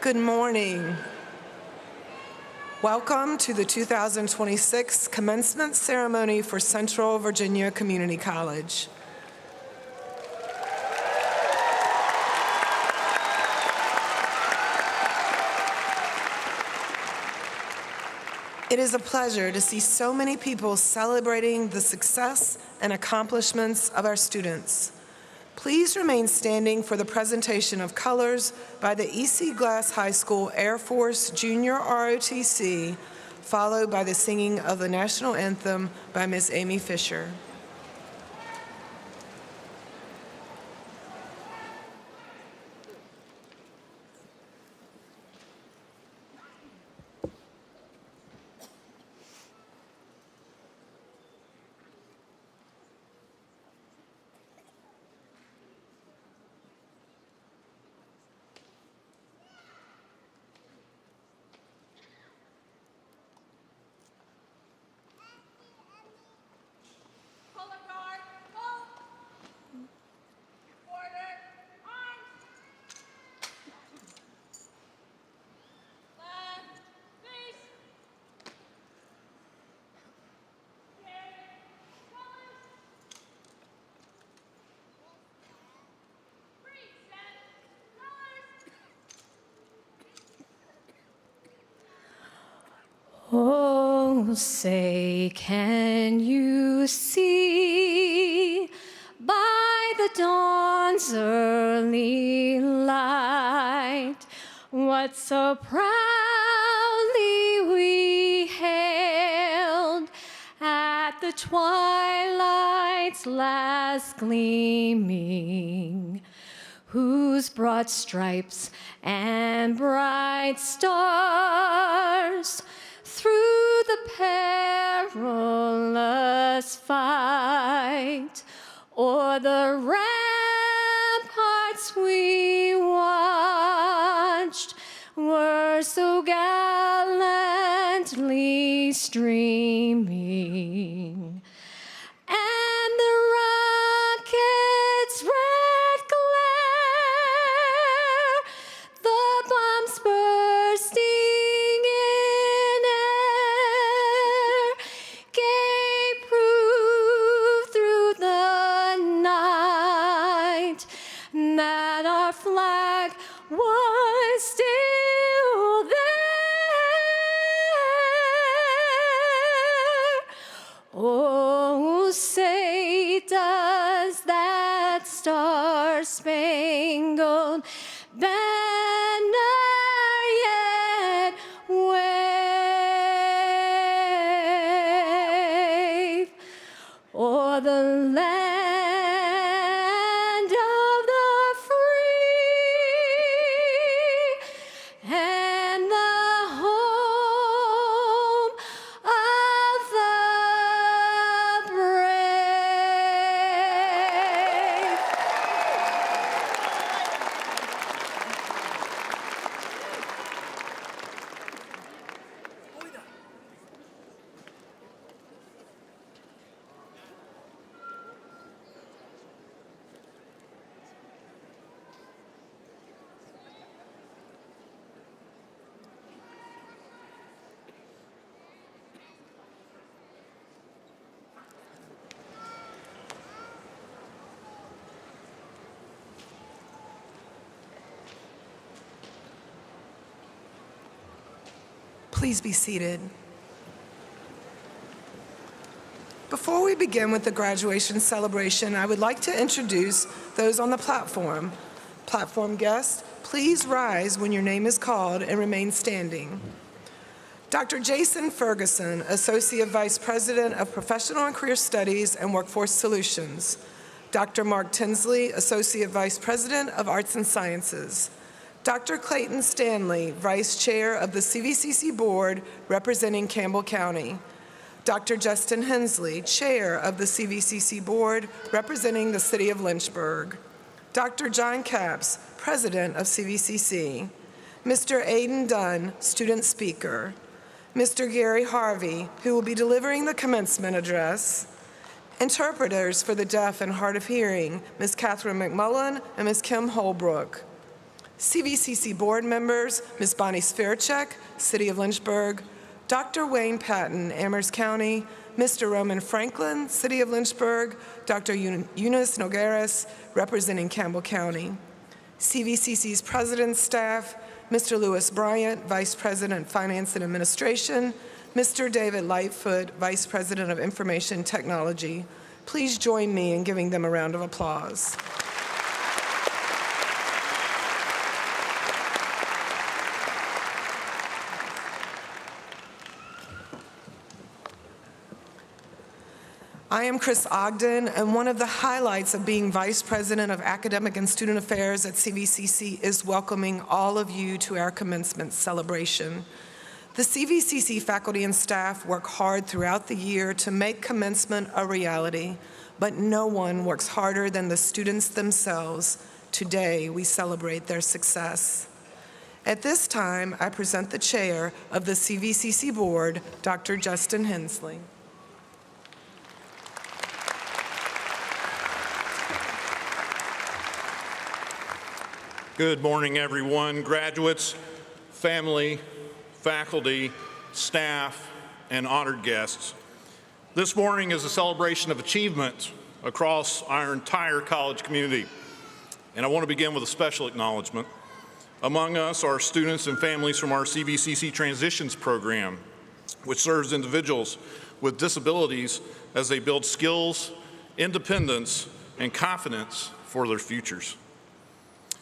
Good morning. Welcome to the 2026 Commencement Ceremony for Central Virginia Community College. It is a pleasure to see so many people celebrating the success and accomplishments of our students. Please remain standing for the presentation of colors by the EC Glass High School Air Force Junior ROTC, followed by the singing of the national anthem by Ms. Amy Fisher. Oh, say, can you see by the dawn's early light what so proudly we hailed at the twilight's last gleaming, whose broad stripes and bright stars through the perilous fight o'er the ramparts we watched were so gallantly streaming, and the rocket's red glare, the bombs bursting in air, gave proof through the night that our flag was still there. Oh, say, does that star-spangled banner yet wave o'er the land of the free and the home of the brave? Please be seated. Before we begin with the graduation celebration, I would like to introduce those on the platform. Platform guests, please rise when your name is called and remain standing. Dr. Jason Ferguson, Associate Vice President of Professional and Career Studies and Workforce Solutions. Dr. Mark Tinsley, Associate Vice President of Arts and Sciences. Dr. Clayton Stanley, Vice Chair of the CVCC Board representing Campbell County. Dr. Justin Hensley, Chair of the CVCC Board representing the City of Lynchburg. Dr. John Capps, President of CVCC. Mr. Aidan Dunn, Student Speaker. Mr. Gary Harvey, who will be delivering the commencement address. Interpreters for the deaf and hard of hearing, Ms. Catherine McMullen and Ms. Kim Holbrook. CVCC board members, Ms. Bonnie Sverchek, City of Lynchburg, Dr. Wayne Patton, Amherst County, Mr. Roman Franklin, City of Lynchburg, Dr. Eunice Nogueras, representing Campbell County. CVCC's president staff, Mr. Lewis Bryant, Vice President, Finance and Administration, Mr. David Lightfoot, Vice President of Information Technology. Please join me in giving them a round of applause. I am Chris Ogden, and one of the highlights of being Vice President of Academic and Student Affairs at CVCC is welcoming all of you to our commencement celebration. The CVCC faculty and staff work hard throughout the year to make commencement a reality, but no one works harder than the students themselves. Today, we celebrate their success. At this time, I present the chair of the CVCC board, Dr. Justin Hensley. Good morning, everyone, graduates, family, faculty, staff, and honored guests. This morning is a celebration of achievement across our entire college community, and I want to begin with a special acknowledgement. Among us are students and families from our CVCC Transitions program, which serves individuals with disabilities as they build skills, independence, and confidence for their futures.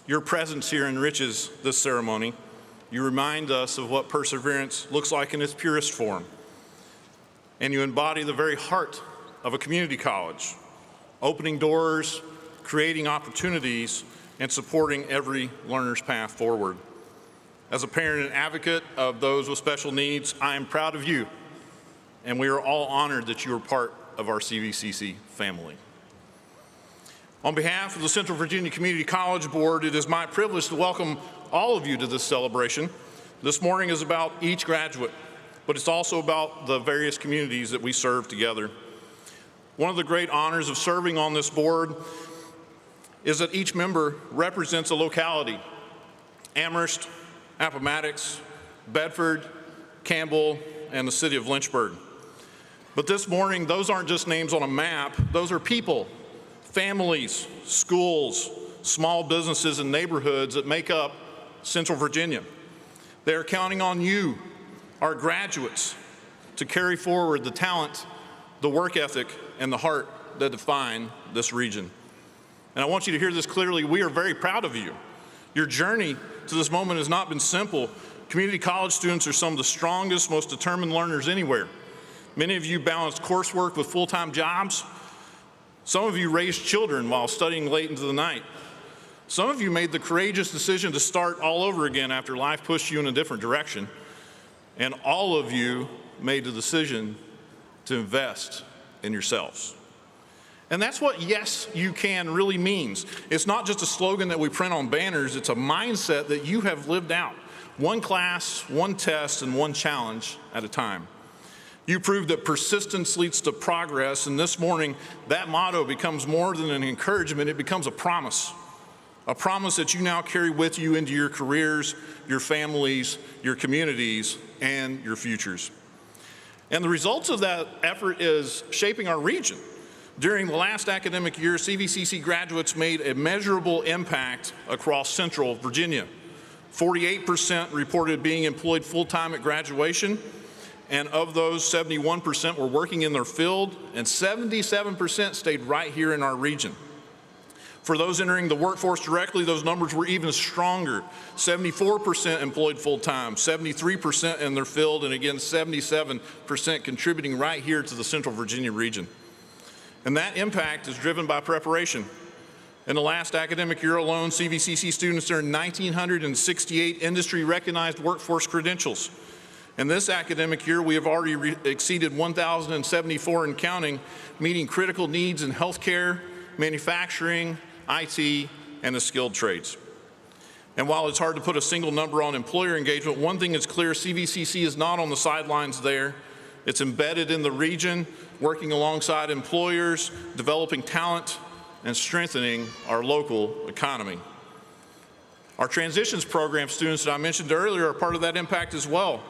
Your presence here enriches this ceremony. You remind us of what perseverance looks like in its purest form. And you embody the very heart of a community college, opening doors, creating opportunities, and supporting every learner's path forward. As a parent and advocate of those with special needs, I am proud of you, and we are all honored that you are part of our CVCC family. On behalf of the Central Virginia Community College Board, it is my privilege to welcome all of you to this celebration. This morning is about each graduate, but it's also about the various communities that we serve together. One of the great honors of serving on this board is that each member represents a locality: Amherst, Appomattox, Bedford, Campbell, and the City of Lynchburg. But this morning, those aren't just names on a map, those are people, families, schools, small businesses, and neighborhoods that make up Central Virginia. They are counting on you, our graduates, to carry forward the talent, the work ethic, and the heart that define this region. And I want you to hear this clearly. We are very proud of you. Your journey to this moment has not been simple. Community college students are some of the strongest, most determined learners anywhere. Many of you balanced coursework with full-time jobs. Some of you raised children while studying late into the night. Some of you made the courageous decision to start all over again after life pushed you in a different direction. And all of you made the decision to invest in yourselves. And that's what Yes, You Can really means. It's not just a slogan that we print on banners, it's a mindset that you have lived out. One class, one test, and one challenge at a time. You proved that persistence leads to progress, and this morning, that motto becomes more than an encouragement, it becomes a promise. A promise that you now carry with you into your careers, your families, your communities, and your futures. And the results of that effort is shaping our region. During the last academic year, CVCC graduates made a measurable impact across Central Virginia. 48% reported being employed full-time at graduation, and of those, 71% were working in their field, and 77% stayed right here in our region. For those entering the workforce directly, those numbers were even stronger. 74% employed full-time, 73% in their field, and again, 77% contributing right here to the Central Virginia region. And that impact is driven by preparation. In the last academic year alone, CVCC students earned 1,968 industry-recognized workforce credentials. In this academic year, we have already exceeded 1,074 and counting, meeting critical needs in healthcare, manufacturing, IT, and the skilled trades. And while it's hard to put a single number on employer engagement, one thing is clear: CVCC is not on the sidelines there. It's embedded in the region, working alongside employers, developing talent, and strengthening our local economy. Our transitions program students that I mentioned earlier are part of that impact as well.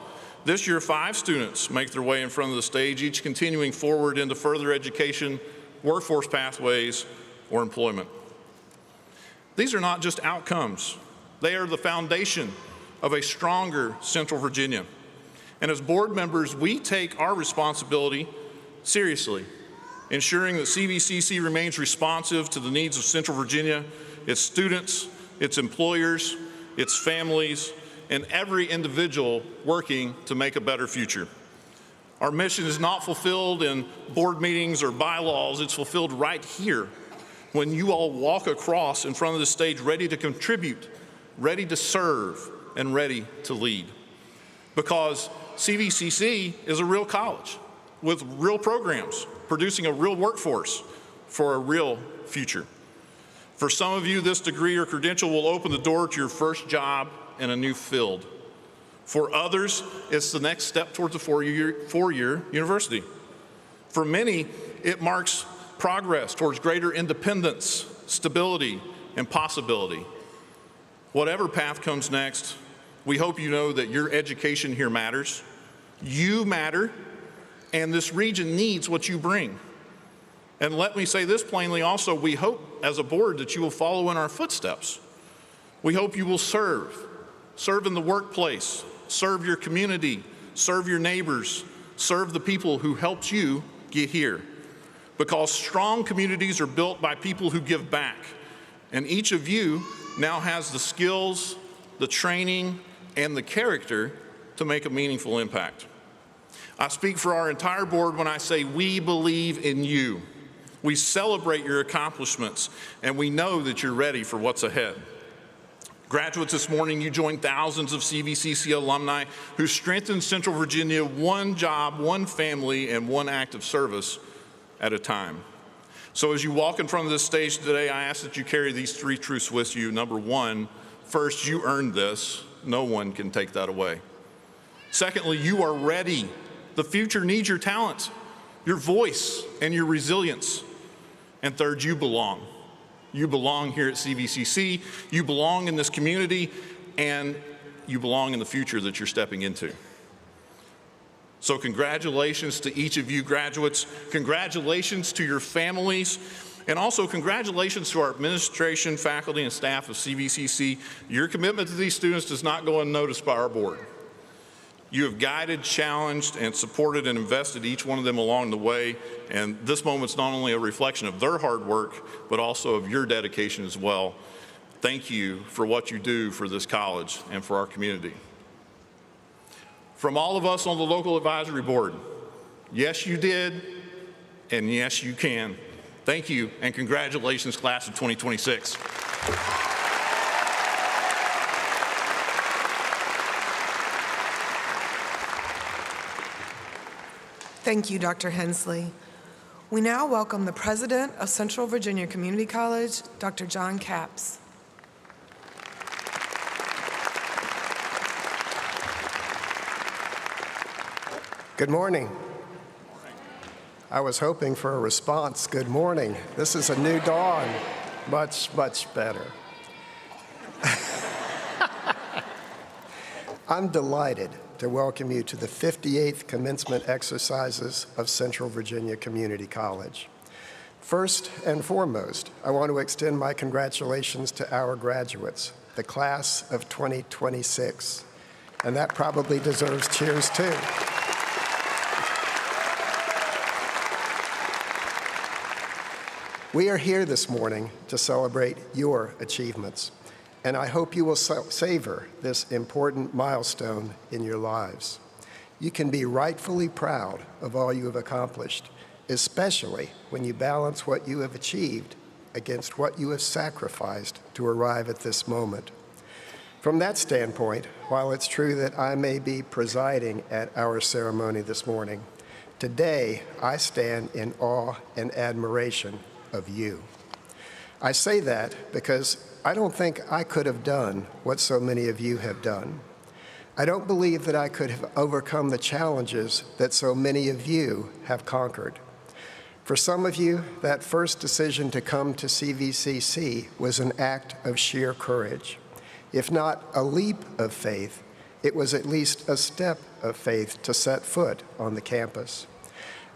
This year, 5 students make their way in front of the stage, each continuing forward into further education, workforce pathways, or employment. These are not just outcomes. They are the foundation of a stronger Central Virginia. And as board members, we take our responsibility seriously, ensuring that CVCC remains responsive to the needs of Central Virginia, its students, its employers, its families, and every individual working to make a better future. Our mission is not fulfilled in board meetings or bylaws, it's fulfilled right here when you all walk across in front of the stage ready to contribute, ready to serve, and ready to lead. Because CVCC is a real college with real programs, producing a real workforce for a real future. For some of you, this degree or credential will open the door to your first job in a new field. For others, it's the next step towards a four-year university. For many, it marks progress towards greater independence, stability, and possibility. Whatever path comes next, we hope you know that your education here matters. You matter, and this region needs what you bring. And let me say this plainly also, we hope as a board that you will follow in our footsteps. We hope you will serve in the workplace, serve your community, serve your neighbors, serve the people who helped you get here. Because strong communities are built by people who give back. And each of you now has the skills, the training, and the character to make a meaningful impact. I speak for our entire board when I say we believe in you. We celebrate your accomplishments, and we know that you're ready for what's ahead. Graduates, this morning you joined thousands of CVCC alumni who strengthened Central Virginia one job, one family, and one act of service at a time. So as you walk in front of this stage today, I ask that you carry these 3 truths with you. Number 1, first, you earned this. No one can take that away. Secondly, you are ready. The future needs your talent, your voice, and your resilience. And third, you belong. You belong here at CVCC, you belong in this community, and you belong in the future that you're stepping into. So congratulations to each of you graduates, congratulations to your families, and also congratulations to our administration, faculty, and staff of CVCC. Your commitment to these students does not go unnoticed by our board. You have guided, challenged, and supported and invested each one of them along the way, and this moment's not only a reflection of their hard work, but also of your dedication as well. Thank you for what you do for this college and for our community. From all of us on the local advisory board, yes, you did, and yes, you can. Thank you, and congratulations, class of 2026. Thank you, Dr. Hensley. We now welcome the President of Central Virginia Community College, Dr. John Capps. Good morning. I was hoping for a response. Good morning. This is a new dawn. Much, much better. I'm delighted to welcome you to the 58th commencement exercises of Central Virginia Community College. First and foremost, I want to extend my congratulations to our graduates, the class of 2026, and that probably deserves cheers too. We are here this morning to celebrate your achievements, and I hope you will savor this important milestone in your lives. You can be rightfully proud of all you have accomplished, especially when you balance what you have achieved against what you have sacrificed to arrive at this moment. From that standpoint, while it's true that I may be presiding at our ceremony this morning, today I stand in awe and admiration of you. I say that because I don't think I could have done what so many of you have done. I don't believe that I could have overcome the challenges that so many of you have conquered. For some of you, that first decision to come to CVCC was an act of sheer courage. If not a leap of faith, it was at least a step of faith to set foot on the campus.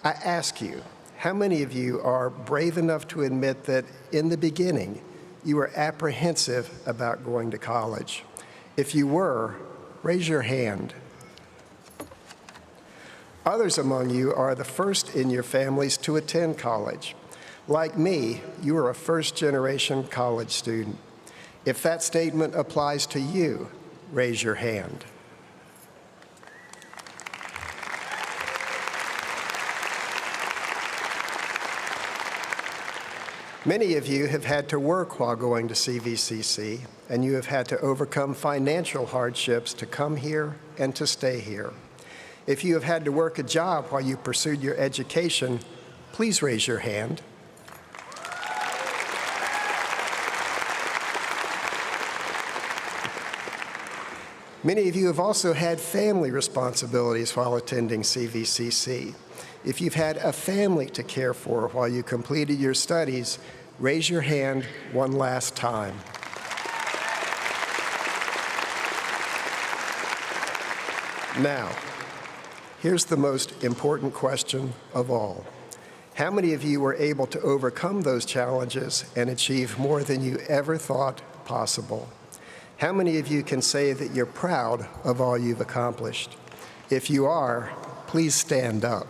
I ask you, how many of you are brave enough to admit that in the beginning you were apprehensive about going to college? If you were, raise your hand. Others among you are the first in your families to attend college. Like me, you are a first-generation college student. If that statement applies to you, raise your hand. Many of you have had to work while going to CVCC, and you have had to overcome financial hardships to come here and to stay here. If you have had to work a job while you pursued your education, please raise your hand. Many of you have also had family responsibilities while attending CVCC. If you've had a family to care for while you completed your studies, raise your hand one last time. Now, here's the most important question of all. How many of you were able to overcome those challenges and achieve more than you ever thought possible? How many of you can say that you're proud of all you've accomplished? If you are, please stand up.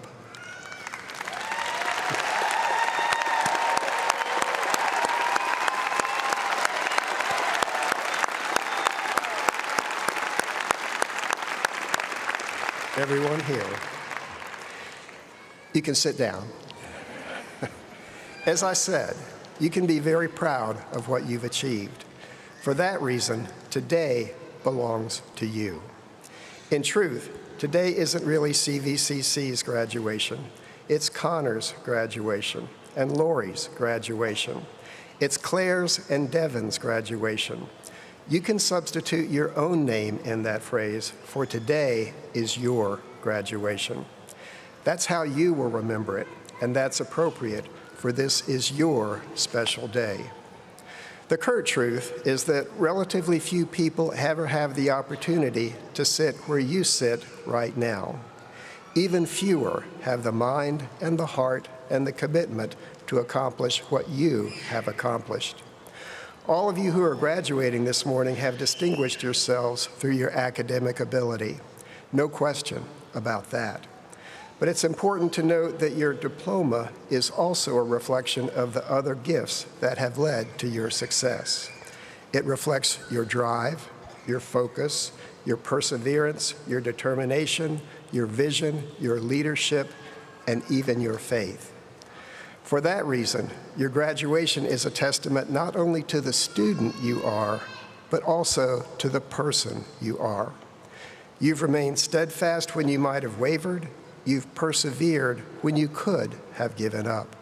Everyone here, you can sit down. As I said, you can be very proud of what you've achieved. For that reason, today belongs to you. In truth, today isn't really CVCC's graduation. It's Connor's graduation and Lori's graduation. It's Claire's and Devin's graduation. You can substitute your own name in that phrase, for today is your graduation. That's how you will remember it, and that's appropriate, for this is your special day. The curt truth is that relatively few people ever have the opportunity to sit where you sit right now. Even fewer have the mind and the heart and the commitment to accomplish what you have accomplished. All of you who are graduating this morning have distinguished yourselves through your academic ability. No question about that. But it's important to note that your diploma is also a reflection of the other gifts that have led to your success. It reflects your drive, your focus, your perseverance, your determination, your vision, your leadership, and even your faith. For that reason, your graduation is a testament not only to the student you are, but also to the person you are. You've remained steadfast when you might have wavered. You've persevered when you could have given up.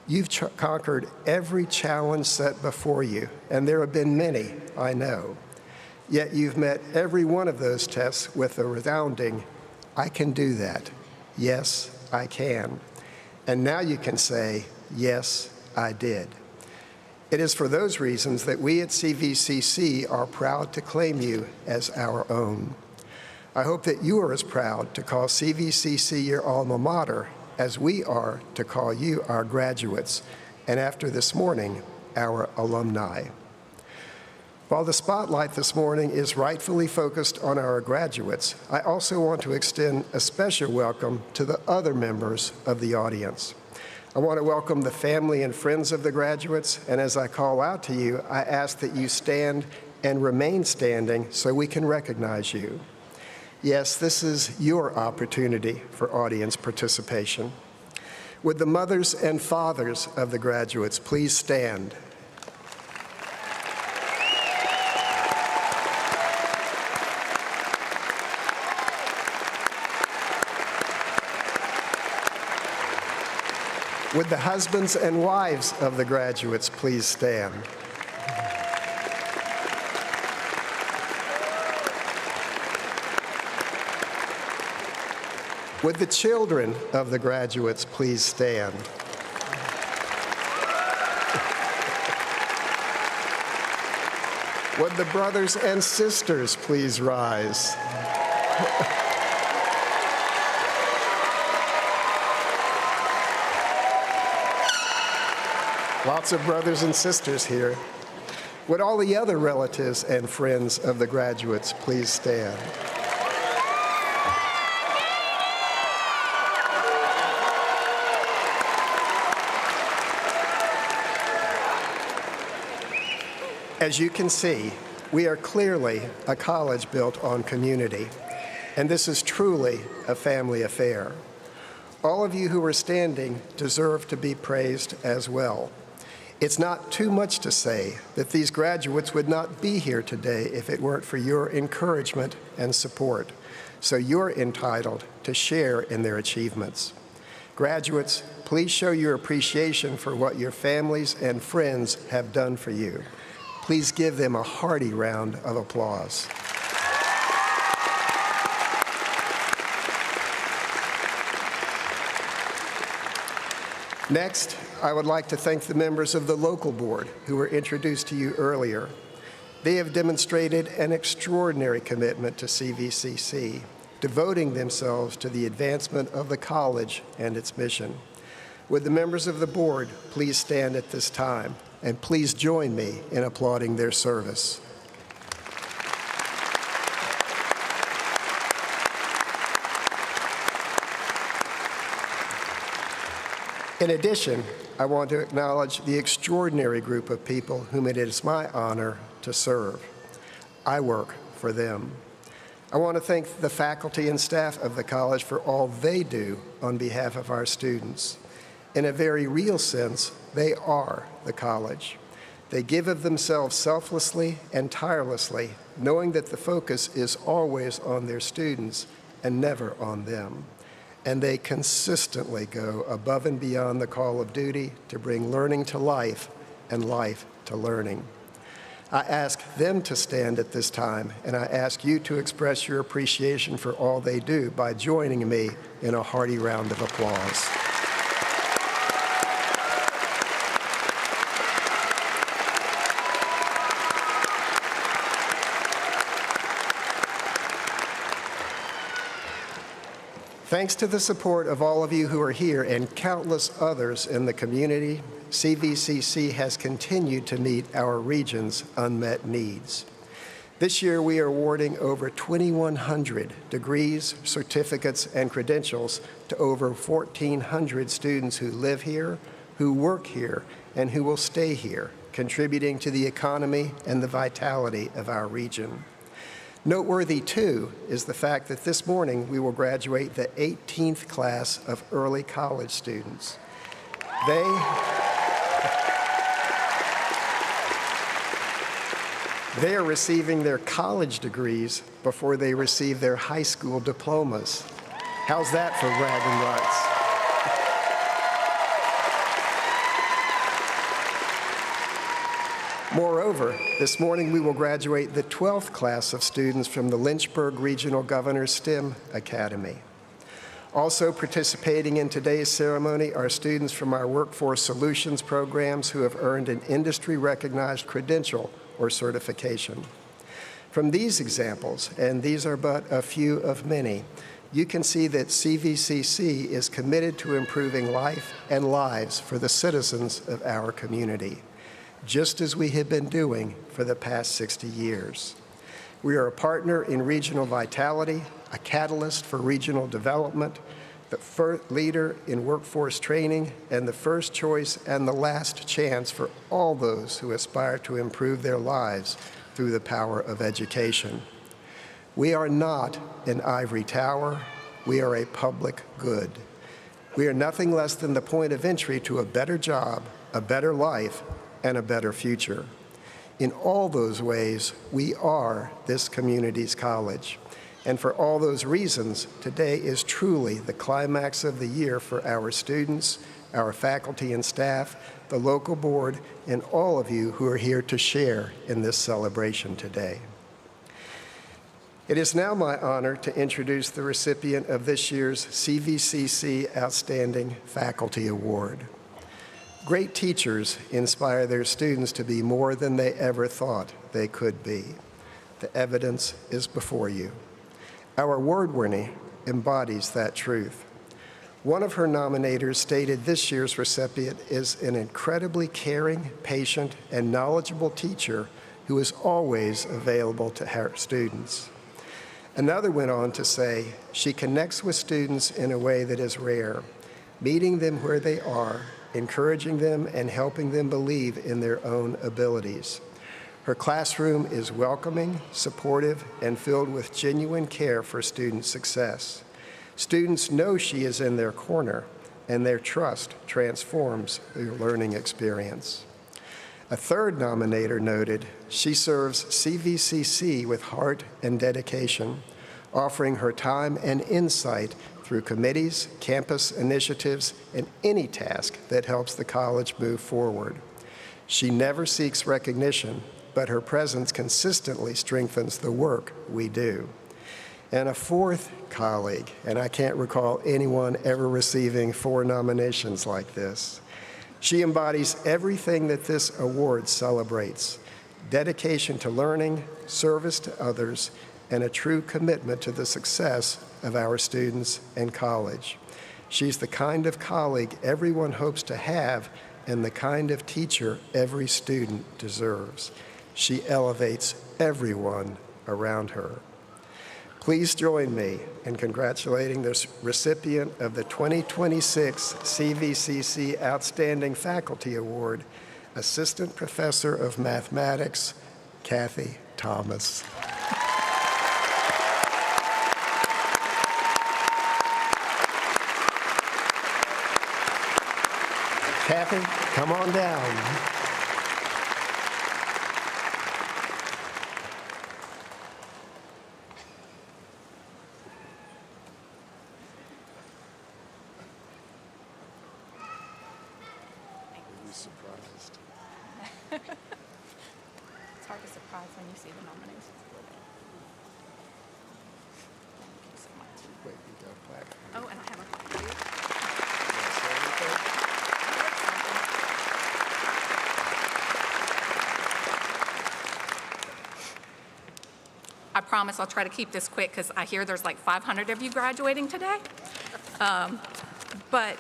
You've conquered every challenge set before you, and there have been many, I know. Yet you've met every one of those tests with a resounding, I can do that. Yes, I can. And now you can say, yes, I did. It is for those reasons that we at CVCC are proud to claim you as our own. I hope that you are as proud to call CVCC your alma mater as we are to call you our graduates, and after this morning, our alumni. While the spotlight this morning is rightfully focused on our graduates, I also want to extend a special welcome to the other members of the audience. I want to welcome the family and friends of the graduates, and as I call out to you, I ask that you stand and remain standing so we can recognize you. Yes, this is your opportunity for audience participation. Would the mothers and fathers of the graduates please stand? Would the husbands and wives of the graduates please stand? Would the children of the graduates please stand? Would the brothers and sisters please rise? Lots of brothers and sisters here. Would all the other relatives and friends of the graduates please stand? As you can see, we are clearly a college built on community, and this is truly a family affair. All of you who are standing deserve to be praised as well. It's not too much to say that these graduates would not be here today if it weren't for your encouragement and support, so you're entitled to share in their achievements. Graduates, please show your appreciation for what your families and friends have done for you. Please give them a hearty round of applause. Next, I would like to thank the members of the local board who were introduced to you earlier. They have demonstrated an extraordinary commitment to CVCC, devoting themselves to the advancement of the college and its mission. Would the members of the board please stand at this time, and please join me in applauding their service. In addition, I want to acknowledge the extraordinary group of people whom it is my honor to serve. I work for them. I want to thank the faculty and staff of the college for all they do on behalf of our students. In a very real sense, they are the college. They give of themselves selflessly and tirelessly, knowing that the focus is always on their students and never on them. And they consistently go above and beyond the call of duty to bring learning to life and life to learning. I ask them to stand at this time, and I ask you to express your appreciation for all they do by joining me in a hearty round of applause. Thanks to the support of all of you who are here and countless others in the community, CVCC has continued to meet our region's unmet needs. This year, we are awarding over 2,100 degrees, certificates, and credentials to over 1,400 students who live here, who work here, and who will stay here, contributing to the economy and the vitality of our region. Noteworthy, too, is the fact that this morning we will graduate the 18th class of early college students. They are receiving their college degrees before they receive their high school diplomas. How's that for bragging rights? Moreover, this morning we will graduate the 12th class of students from the Lynchburg Regional Governor's STEM Academy. Also participating in today's ceremony are students from our Workforce Solutions programs who have earned an industry-recognized credential or certification. From these examples, and these are but a few of many, you can see that CVCC is committed to improving life and lives for the citizens of our community, just as we have been doing for the past 60 years. We are a partner in regional vitality, a catalyst for regional development, the first leader in workforce training, and the first choice and the last chance for all those who aspire to improve their lives through the power of education. We are not an ivory tower. We are a public good. We are nothing less than the point of entry to a better job, a better life, and a better future. In all those ways, we are this community's college. And for all those reasons, today is truly the climax of the year for our students, our faculty and staff, the local board, and all of you who are here to share in this celebration today. It is now my honor to introduce the recipient of this year's CVCC Outstanding Faculty Award. Great teachers inspire their students to be more than they ever thought they could be. The evidence is before you. Our award-winner embodies that truth. One of her nominators stated this year's recipient is an incredibly caring, patient, and knowledgeable teacher who is always available to her students. Another went on to say, she connects with students in a way that is rare, meeting them where they are, encouraging them, and helping them believe in their own abilities. Her classroom is welcoming, supportive, and filled with genuine care for student success. Students know she is in their corner, and their trust transforms their learning experience. A third nominator noted, she serves CVCC with heart and dedication, offering her time and insight through committees, campus initiatives, and any task that helps the college move forward. She never seeks recognition, but her presence consistently strengthens the work we do. And a fourth colleague, and I can't recall anyone ever receiving 4 nominations like this. She embodies everything that this award celebrates: dedication to learning, service to others, and a true commitment to the success of our students and college. She's the kind of colleague everyone hopes to have and the kind of teacher every student deserves. She elevates everyone around her. Please join me in congratulating the recipient of the 2026 CVCC Outstanding Faculty Award, Assistant Professor of Mathematics, Kathy Thomas. Kathy, come on down. Surprised. It's hard to surprise when you see the nominations. Thank you so much. Wait, we got a plaque. Oh, and I have a plaque for you. I promise I'll try to keep this quick because I hear there's like 500 of you graduating today. But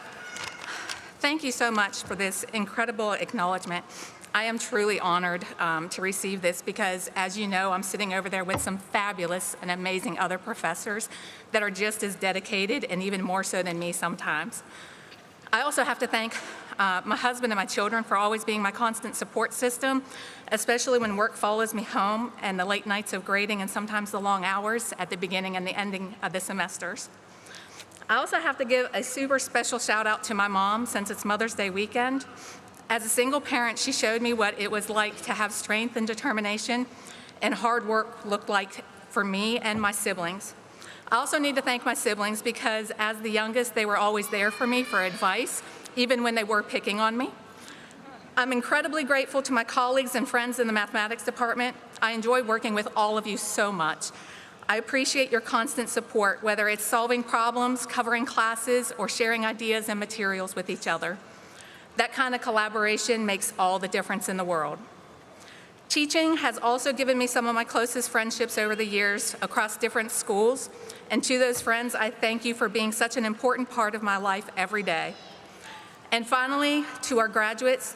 thank you so much for this incredible acknowledgement. I am truly honored to receive this because, as you know, I'm sitting over there with some fabulous and amazing other professors that are just as dedicated and even more so than me sometimes. I also have to thank my husband and my children for always being my constant support system, especially when work follows me home and the late nights of grading and sometimes the long hours at the beginning and the ending of the semesters. I also have to give a super special shout out to my mom since it's Mother's Day weekend. As a single parent, she showed me what it was like to have strength and determination and hard work looked like for me and my siblings. I also need to thank my siblings because as the youngest, they were always there for me for advice, even when they were picking on me. I'm incredibly grateful to my colleagues and friends in the mathematics department. I enjoy working with all of you so much. I appreciate your constant support, whether it's solving problems, covering classes, or sharing ideas and materials with each other. That kind of collaboration makes all the difference in the world. Teaching has also given me some of my closest friendships over the years across different schools, and to those friends, I thank you for being such an important part of my life every day. And finally, to our graduates,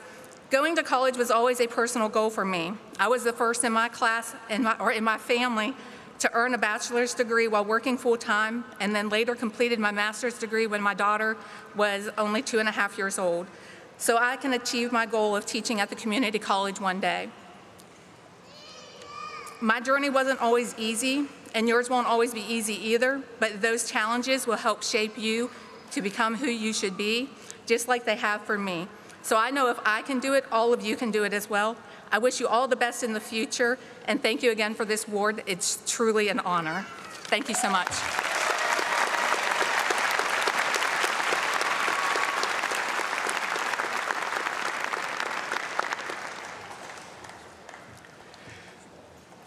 going to college was always a personal goal for me. I was the first in my class in my family to earn a bachelor's degree while working full-time, and then later completed my master's degree when my daughter was only 2.5 years old, so I can achieve my goal of teaching at the community college one day. My journey wasn't always easy, and yours won't always be easy either, but those challenges will help shape you to become who you should be, just like they have for me. So I know if I can do it, all of you can do it as well. I wish you all the best in the future, and thank you again for this award. It's truly an honor. Thank you so much.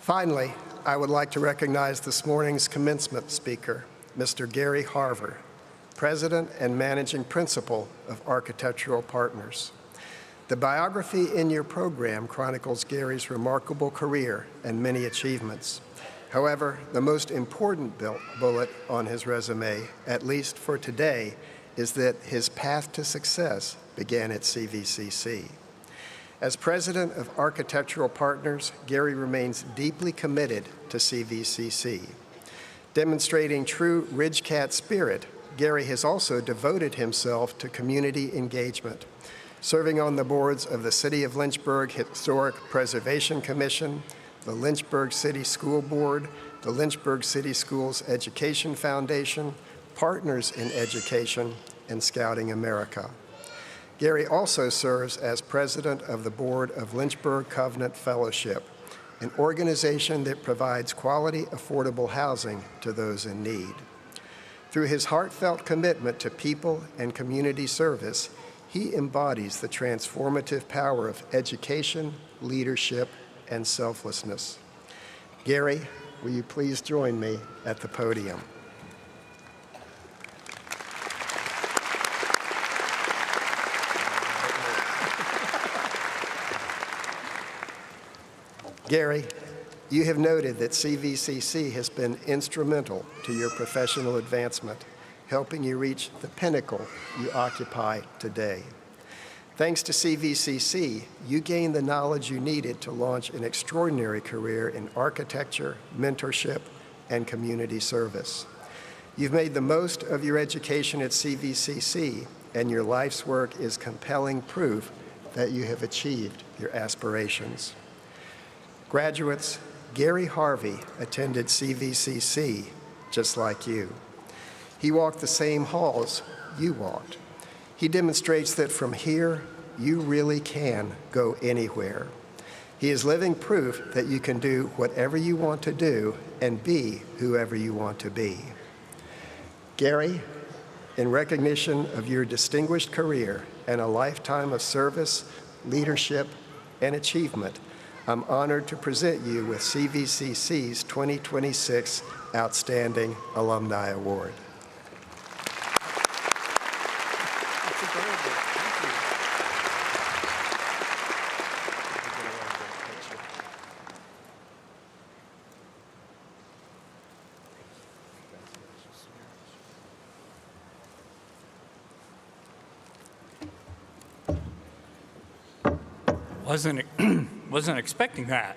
Finally, I would like to recognize this morning's commencement speaker, Mr. Gary Harver, President and Managing Principal of Architectural Partners. The biography in your program chronicles Gary's remarkable career and many achievements. However, the most important bullet on his resume, at least for today, is that his path to success began at CVCC. As president of Architectural Partners, Gary remains deeply committed to CVCC. Demonstrating true Ridgecat spirit, Gary has also devoted himself to community engagement, serving on the boards of the City of Lynchburg Historic Preservation Commission, the Lynchburg City School Board, the Lynchburg City Schools Education Foundation, Partners in Education, and Scouting America. Gary also serves as president of the board of Lynchburg Covenant Fellowship, an organization that provides quality, affordable housing to those in need. Through his heartfelt commitment to people and community service, he embodies the transformative power of education, leadership, and selflessness. Gary, will you please join me at the podium? Gary, you have noted that CVCC has been instrumental to your professional advancement, helping you reach the pinnacle you occupy today. Thanks to CVCC, you gained the knowledge you needed to launch an extraordinary career in architecture, mentorship, and community service. You've made the most of your education at CVCC, and your life's work is compelling proof that you have achieved your aspirations. Graduates, Gary Harvey attended CVCC just like you. He walked the same halls you walked. He demonstrates that from here, you really can go anywhere. He is living proof that you can do whatever you want to do and be whoever you want to be. Gary, in recognition of your distinguished career and a lifetime of service, leadership, and achievement, I'm honored to present you with CVCC's 2026 Outstanding Alumni Award. Wasn't expecting that.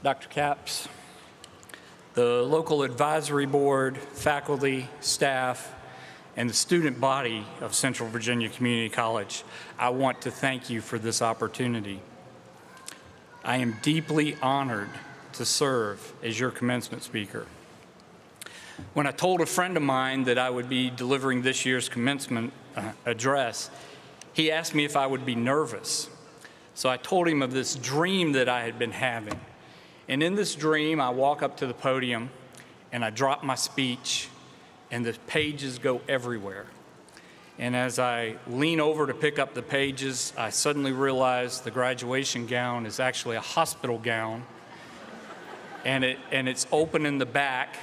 Dr. Capps, the local advisory board, faculty, staff, and the student body of Central Virginia Community College, I want to thank you for this opportunity. I am deeply honored to serve as your commencement speaker. When I told a friend of mine that I would be delivering this year's commencement address, he asked me if I would be nervous. So I told him of this dream that I had been having. And in this dream, I walk up to the podium and I drop my speech and the pages go everywhere. And as I lean over to pick up the pages, I suddenly realize the graduation gown is actually a hospital gown, and it's open in the back,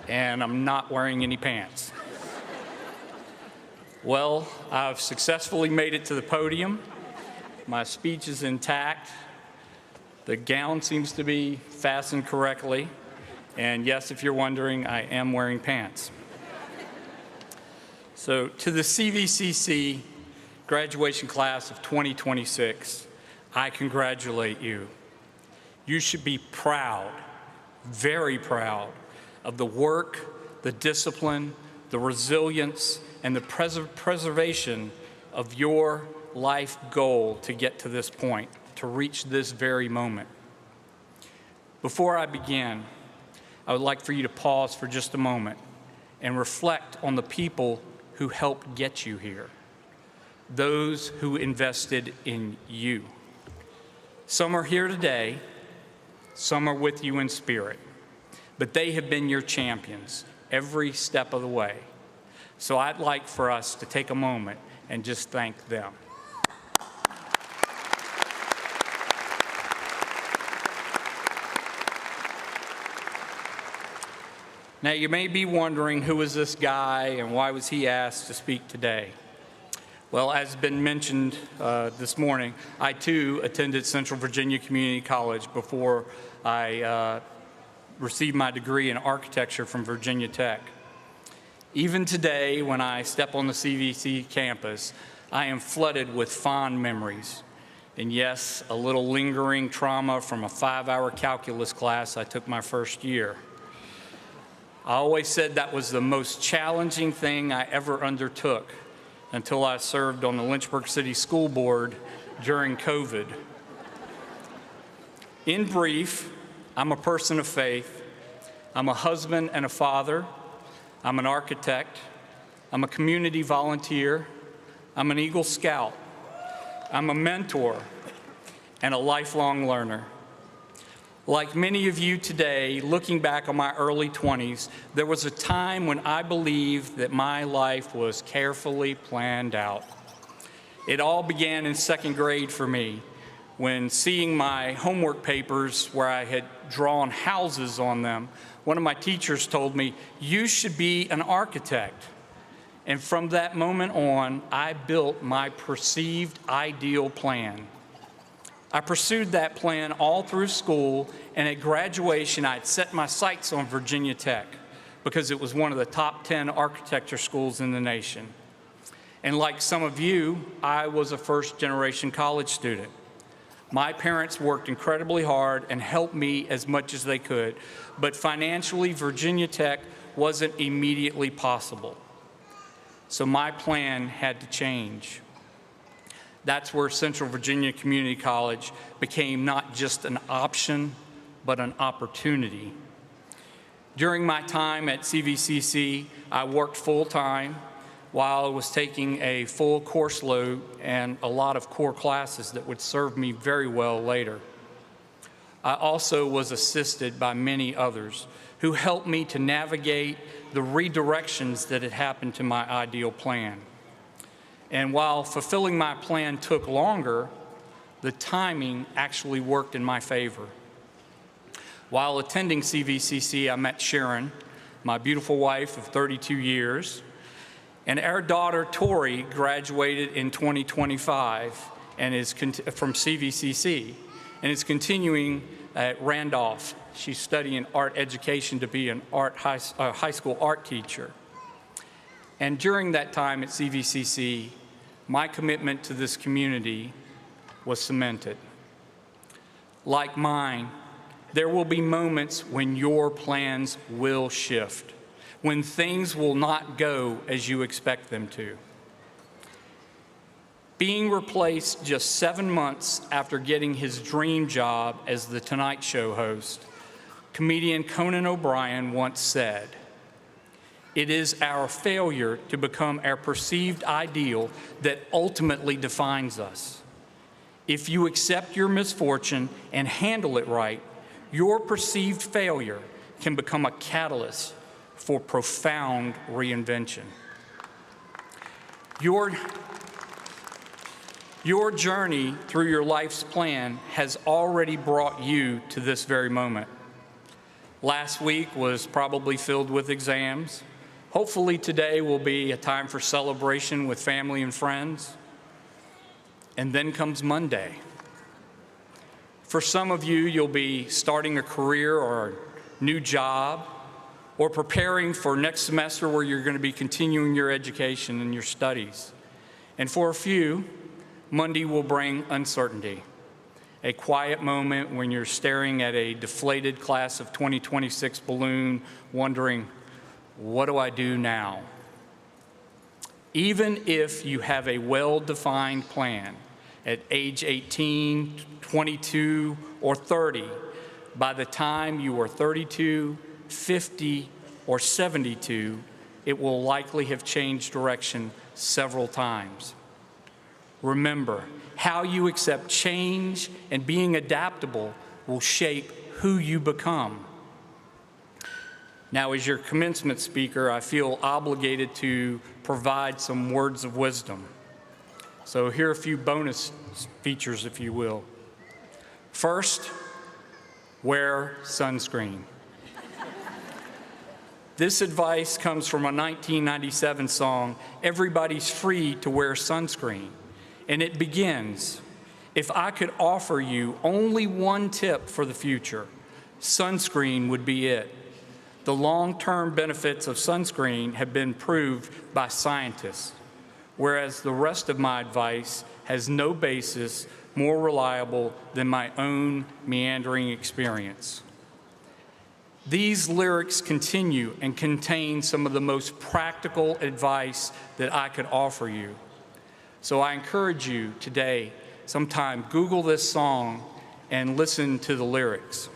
and I'm not wearing any pants. Well, I've successfully made it to the podium. My speech is intact. The gown seems to be fastened correctly. And yes, if you're wondering, I am wearing pants. So to the CVCC graduation class of 2026, I congratulate you. You should be proud, very proud, of the work, the discipline, the resilience, and the preservation of your life goal to get to this point, to reach this very moment. Before I begin, I would like for you to pause for just a moment and reflect on the people who helped get you here, those who invested in you. Some are here today, some are with you in spirit, but they have been your champions every step of the way. So I'd like for us to take a moment and just thank them. Now, you may be wondering, who is this guy and why was he asked to speak today? Well, as has been mentioned this morning, I too attended Central Virginia Community College before I received my degree in architecture from Virginia Tech. Even today, when I step on the CVCC campus, I am flooded with fond memories. And yes, a little lingering trauma from a 5-hour calculus class I took my first year. I always said that was the most challenging thing I ever undertook until I served on the Lynchburg City School Board during COVID. In brief, I'm a person of faith. I'm a husband and a father. I'm an architect. I'm a community volunteer. I'm an Eagle Scout. I'm a mentor and a lifelong learner. Like many of you today, looking back on my early 20s, there was a time when I believed that my life was carefully planned out. It all began in second grade for me, when seeing my homework papers where I had drawn houses on them, one of my teachers told me, "You should be an architect." And from that moment on, I built my perceived ideal plan. I pursued that plan all through school, and at graduation, I'd set my sights on Virginia Tech because it was one of the top 10 architecture schools in the nation. And like some of you, I was a first-generation college student. My parents worked incredibly hard and helped me as much as they could, but financially, Virginia Tech wasn't immediately possible. So my plan had to change. That's where Central Virginia Community College became not just an option, but an opportunity. During my time at CVCC, I worked full-time while I was taking a full course load and a lot of core classes that would serve me very well later. I also was assisted by many others who helped me to navigate the redirections that had happened to my ideal plan. And while fulfilling my plan took longer, the timing actually worked in my favor. While attending CVCC, I met Sharon, my beautiful wife of 32 years, and our daughter, Tori, graduated in 2025 and is from CVCC and is continuing at Randolph. She's studying art education to be an high school art teacher. And during that time at CVCC, my commitment to this community was cemented. Like mine, there will be moments when your plans will shift, when things will not go as you expect them to. Being replaced just 7 months after getting his dream job as the Tonight Show host, comedian Conan O'Brien once said, "It is our failure to become our perceived ideal that ultimately defines us. If you accept your misfortune and handle it right, your perceived failure can become a catalyst for profound reinvention." Your journey through your life's plan has already brought you to this very moment. Last week was probably filled with exams. Hopefully today will be a time for celebration with family and friends. And then comes Monday. For some of you, you'll be starting a career or a new job, or preparing for next semester where you're going to be continuing your education and your studies. And for a few, Monday will bring uncertainty, a quiet moment when you're staring at a deflated class of 2026 balloon, wondering, what do I do now? Even if you have a well-defined plan at age 18, 22, or 30, by the time you are 32, 50, or 72, it will likely have changed direction several times. Remember, how you accept change and being adaptable will shape who you become. Now, as your commencement speaker, I feel obligated to provide some words of wisdom. So here are a few bonus features, if you will. First, wear sunscreen. This advice comes from a 1997 song, "Everybody's Free to Wear Sunscreen," and it begins, "If I could offer you only one tip for the future, sunscreen would be it. The long-term benefits of sunscreen have been proved by scientists, whereas the rest of my advice has no basis more reliable than my own meandering experience." These lyrics continue and contain some of the most practical advice that I could offer you. So I encourage you today, sometime Google this song and listen to the lyrics.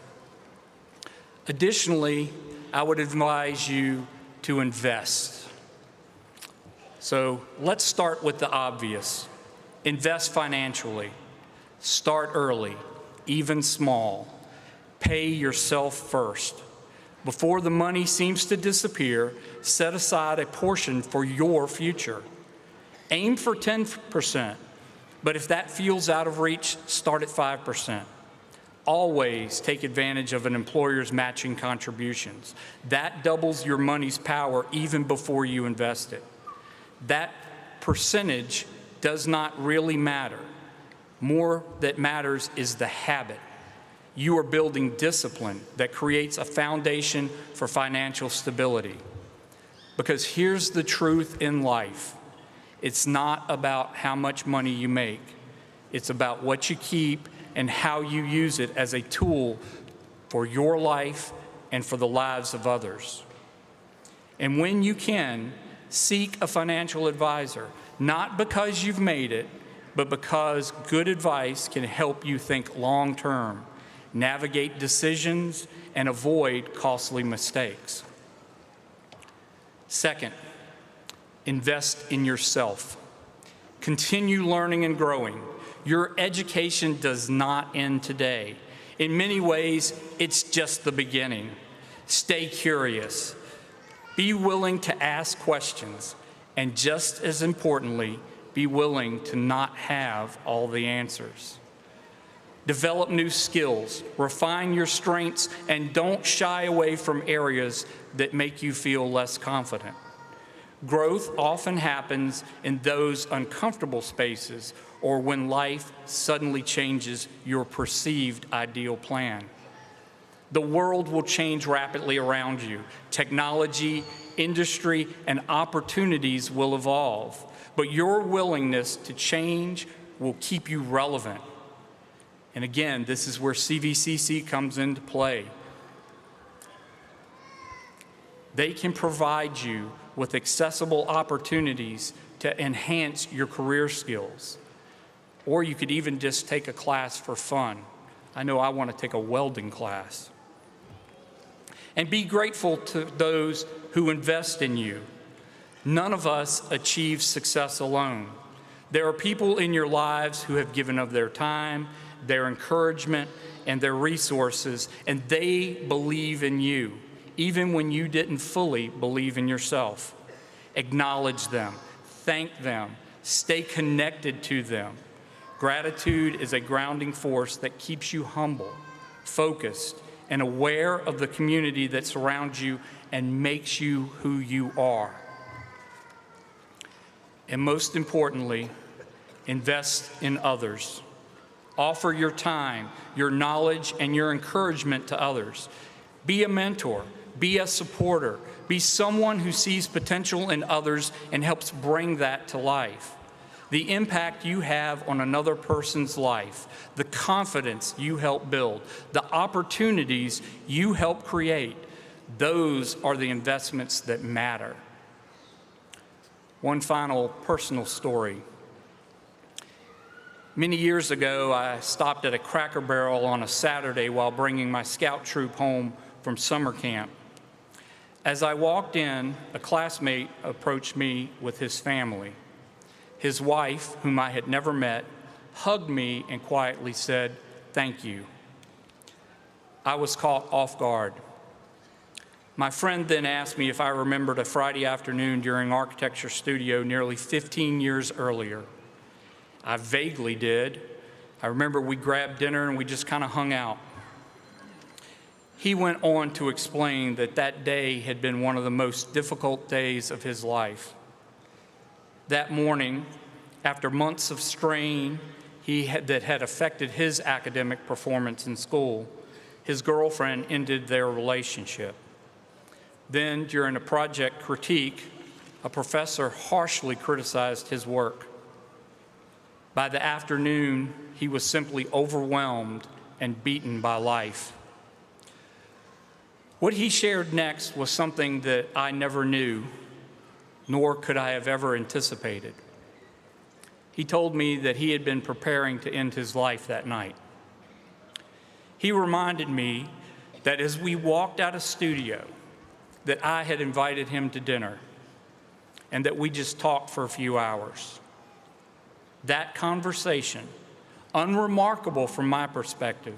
Additionally, I would advise you to invest. So let's start with the obvious. Invest financially. Start early, even small. Pay yourself first. Before the money seems to disappear, set aside a portion for your future. Aim for 10%, but if that feels out of reach, start at 5%. Always take advantage of an employer's matching contributions. That doubles your money's power even before you invest it. That percentage does not really matter. More that matters is the habit. You are building discipline that creates a foundation for financial stability. Because here's the truth in life. It's not about how much money you make. It's about what you keep and how you use it as a tool for your life and for the lives of others. And when you can, seek a financial advisor, not because you've made it, but because good advice can help you think long-term, navigate decisions, and avoid costly mistakes. Second, invest in yourself. Continue learning and growing. Your education does not end today. In many ways, it's just the beginning. Stay curious. Be willing to ask questions, and just as importantly, be willing to not have all the answers. Develop new skills, refine your strengths, and don't shy away from areas that make you feel less confident. Growth often happens in those uncomfortable spaces or when life suddenly changes your perceived ideal plan. The world will change rapidly around you. Technology, industry, and opportunities will evolve, but your willingness to change will keep you relevant. And again, this is where CVCC comes into play. They can provide you with accessible opportunities to enhance your career skills. Or you could even just take a class for fun. I know I want to take a welding class. And be grateful to those who invest in you. None of us achieve success alone. There are people in your lives who have given of their time, their encouragement, and their resources, and they believe in you, even when you didn't fully believe in yourself. Acknowledge them, thank them, stay connected to them. Gratitude is a grounding force that keeps you humble, focused, and aware of the community that surrounds you and makes you who you are. And most importantly, invest in others. Offer your time, your knowledge, and your encouragement to others. Be a mentor, be a supporter, be someone who sees potential in others and helps bring that to life. The impact you have on another person's life, the confidence you help build, the opportunities you help create, those are the investments that matter. One final personal story. Many years ago, I stopped at a Cracker Barrel on a Saturday while bringing my scout troop home from summer camp. As I walked in, a classmate approached me with his family. His wife, whom I had never met, hugged me and quietly said, "Thank you." I was caught off guard. My friend then asked me if I remembered a Friday afternoon during architecture studio nearly 15 years earlier. I vaguely did. I remember we grabbed dinner and we just kind of hung out. He went on to explain that that day had been one of the most difficult days of his life. That morning, after months of strain that had affected his academic performance in school, his girlfriend ended their relationship. Then, during a project critique, a professor harshly criticized his work. By the afternoon, he was simply overwhelmed and beaten by life. What he shared next was something that I never knew, nor could I have ever anticipated. He told me that he had been preparing to end his life that night. He reminded me that as we walked out of studio, that I had invited him to dinner and that we just talked for a few hours. That conversation, unremarkable from my perspective,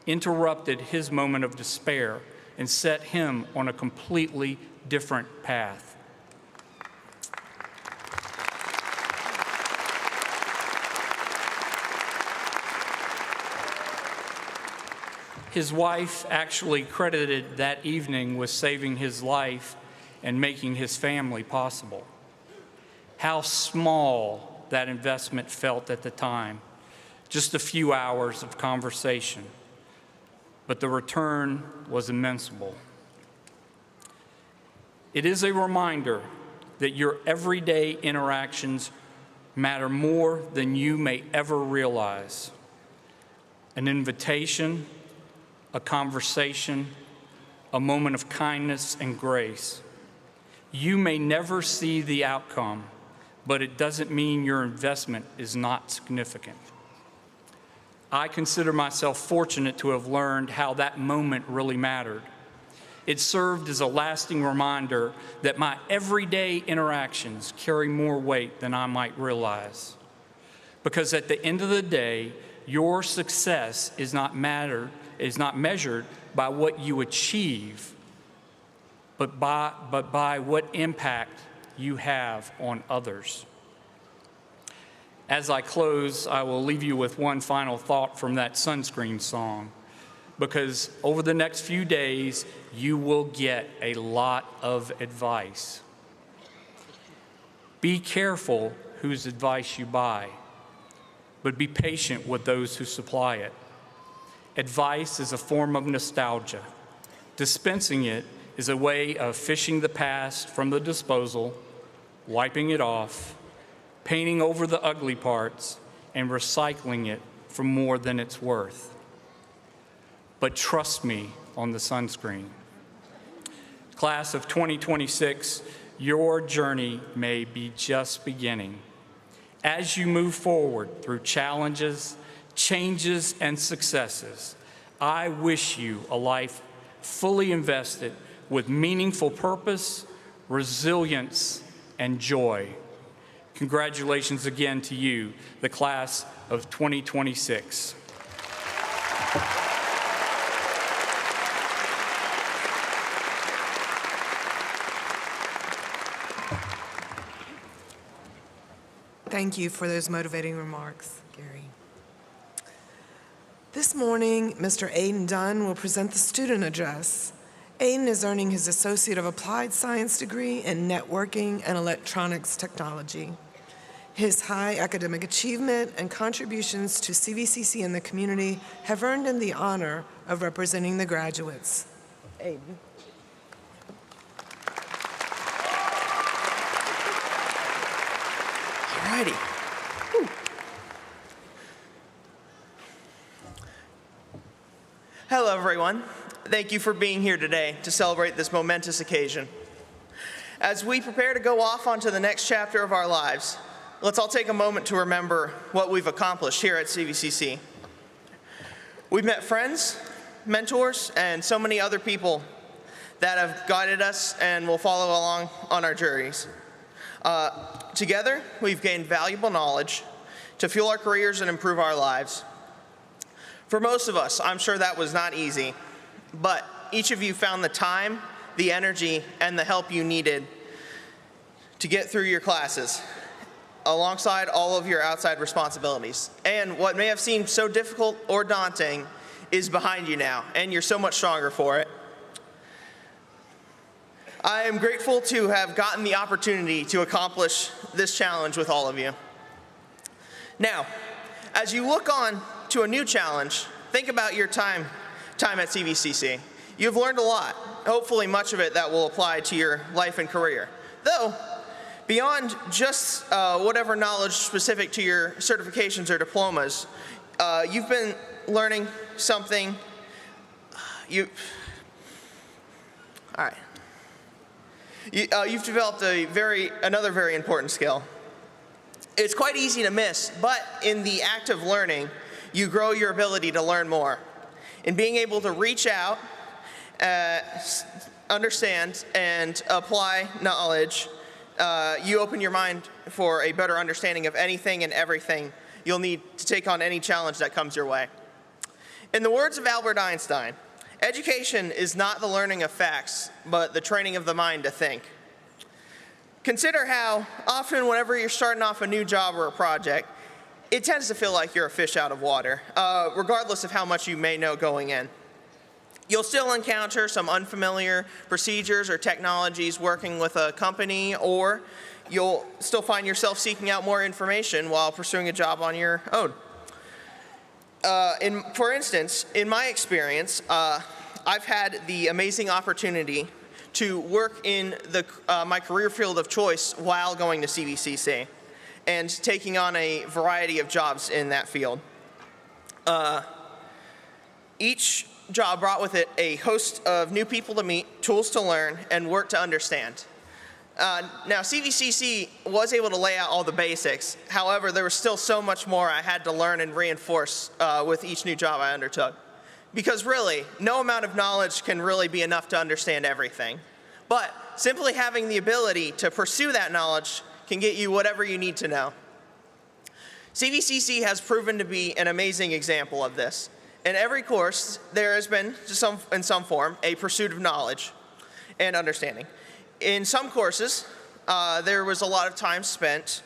interrupted his moment of despair and set him on a completely different path. His wife actually credited that evening with saving his life and making his family possible. How small that investment felt at the time, just a few hours of conversation, but the return was immense. It is a reminder that your everyday interactions matter more than you may ever realize. An invitation, a conversation, a moment of kindness and grace. You may never see the outcome, but it doesn't mean your investment is not significant. I consider myself fortunate to have learned how that moment really mattered. It served as a lasting reminder that my everyday interactions carry more weight than I might realize. Because at the end of the day, your success is not measured by what you achieve, but by what impact you have on others. As I close, I will leave you with one final thought from that sunscreen song, because over the next few days, you will get a lot of advice. Be careful whose advice you buy, but be patient with those who supply it. Advice is a form of nostalgia. Dispensing it is a way of fishing the past from the disposal, wiping it off, painting over the ugly parts, and recycling it for more than it's worth. But trust me on the sunscreen. Class of 2026, your journey may be just beginning. As you move forward through challenges, changes, and successes, I wish you a life fully invested with meaningful purpose, resilience, and joy. Congratulations again to you, the class of 2026. Thank you for those motivating remarks, Gary. This morning, Mr. Aiden Dunn will present the student address. Aiden is earning his Associate of Applied Science degree in Networking and Electronics Technology. His high academic achievement and contributions to CVCC and the community have earned him the honor of representing the graduates. Aiden. All righty. Hello, everyone. Thank you for being here today to celebrate this momentous occasion. As we prepare to go off onto the next chapter of our lives, let's all take a moment to remember what we've accomplished here at CVCC. We've met friends, mentors, and so many other people that have guided us and will follow along on our journeys. Together, we've gained valuable knowledge to fuel our careers and improve our lives. For most of us, I'm sure that was not easy, but each of you found the time, the energy, and the help you needed to get through your classes, alongside all of your outside responsibilities. And what may have seemed so difficult or daunting is behind you now, and you're so much stronger for it. I am grateful to have gotten the opportunity to accomplish this challenge with all of you. Now, as you look on to a new challenge, think about your time at CVCC. You've learned a lot, hopefully much of it that will apply to your life and career. Though, beyond just whatever knowledge specific to your certifications or diplomas, you've been learning something. You've developed another very important skill. It's quite easy to miss, but in the act of learning, you grow your ability to learn more. In being able to reach out, understand, and apply knowledge, you open your mind for a better understanding of anything and everything you'll need to take on any challenge that comes your way. In the words of Albert Einstein, education is not the learning of facts, but the training of the mind to think. Consider how often whenever you're starting off a new job or a project, it tends to feel like you're a fish out of water, regardless of how much you may know going in. You'll still encounter some unfamiliar procedures or technologies working with a company, or you'll still find yourself seeking out more information while pursuing a job on your own. For instance, in my experience, I've had the amazing opportunity to work in my career field of choice while going to CVCC and taking on a variety of jobs in that field. Each job brought with it a host of new people to meet, tools to learn, and work to understand. Now, CVCC was able to lay out all the basics. However, there was still so much more I had to learn and reinforce with each new job I undertook. Because really, no amount of knowledge can really be enough to understand everything. But simply having the ability to pursue that knowledge can get you whatever you need to know. CVCC has proven to be an amazing example of this. In every course, there has been, in some form, a pursuit of knowledge and understanding. In some courses, there was a lot of time spent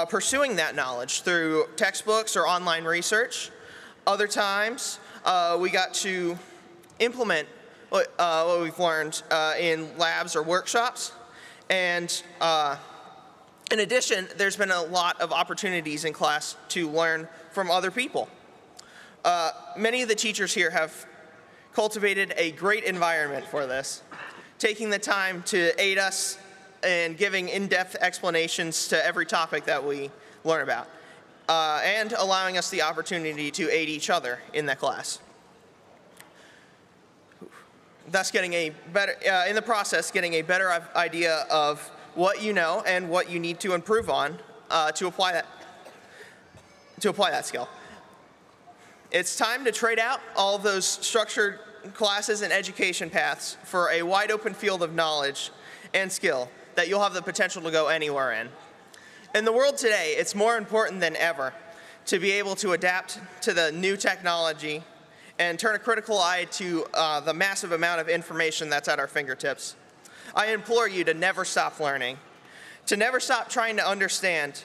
pursuing that knowledge through textbooks or online research. Other times, we got to implement what we've learned in labs or workshops. And in addition, there's been a lot of opportunities in class to learn from other people. Many of the teachers here have cultivated a great environment for this, taking the time to aid us in giving in-depth explanations to every topic that we learn about, and allowing us the opportunity to aid each other in that class. Thus getting a better, in the process, getting a better idea of what you know and what you need to improve on to apply that skill. It's time to trade out all of those structured classes and education paths for a wide open field of knowledge and skill that you'll have the potential to go anywhere in. In the world today, it's more important than ever to be able to adapt to the new technology and turn a critical eye to the massive amount of information that's at our fingertips. I implore you to never stop learning, to never stop trying to understand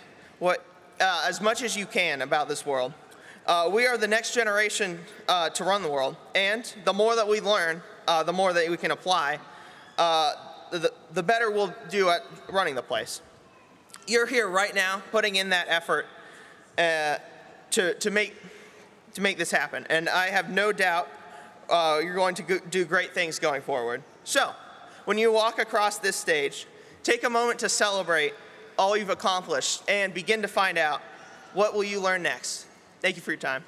as much as you can about this world. We are the next generation to run the world, and the more that we learn, the more that we can apply, the better we'll do at running the place. You're here right now putting in that effort to make this happen, and I have no doubt you're going to do great things going forward. So, when you walk across this stage, take a moment to celebrate all you've accomplished and begin to find out what will you learn next. Thank you for your time.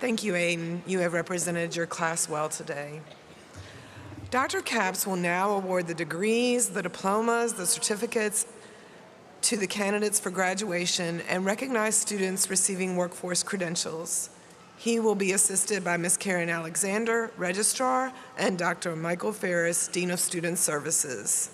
Thank you, Aiden. You have represented your class well today. Dr. Capps will now award the degrees, the diplomas, the certificates to the candidates for graduation and recognize students receiving workforce credentials. He will be assisted by Ms. Karen Alexander, Registrar, and Dr. Michael Ferris, Dean of Student Services.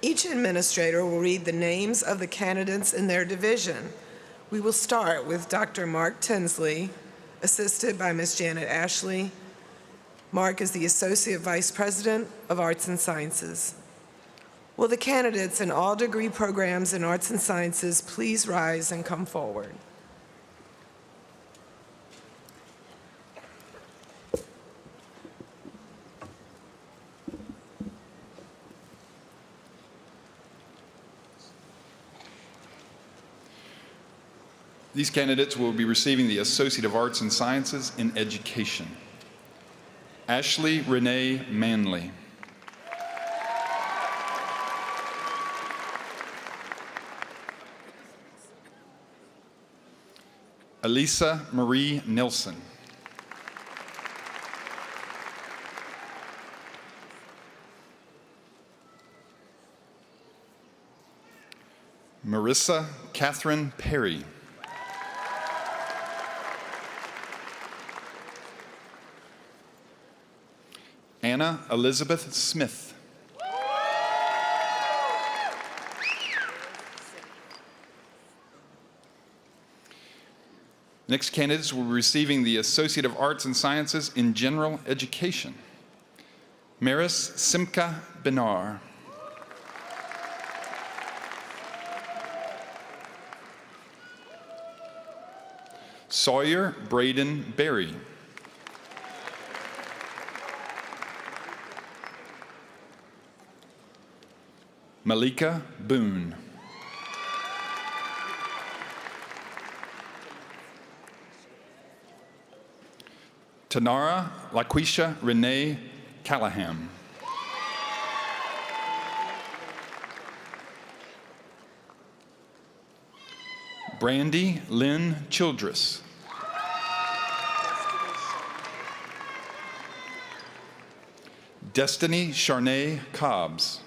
Each administrator will read the names of the candidates in their division. We will start with Dr. Mark Tinsley, assisted by Ms. Janet Ashley. Mark is the Associate Vice President of Arts and Sciences. Will the candidates in all degree programs in Arts and Sciences please rise and come forward? These candidates will be receiving the Associate of Arts and Sciences in Education. Ashley Renee Manley. Elisa Marie Nilsson. Marissa Catherine Perry. Anna Elizabeth Smith. Next candidates will be receiving the Associate of Arts and Sciences in General Education. Maris Simka Benar. Sawyer Braden Berry. Malika Boone. Tanara Laquisha Renee Callahan. Brandy Lynn Childress. Destiny Charnay Cobbs.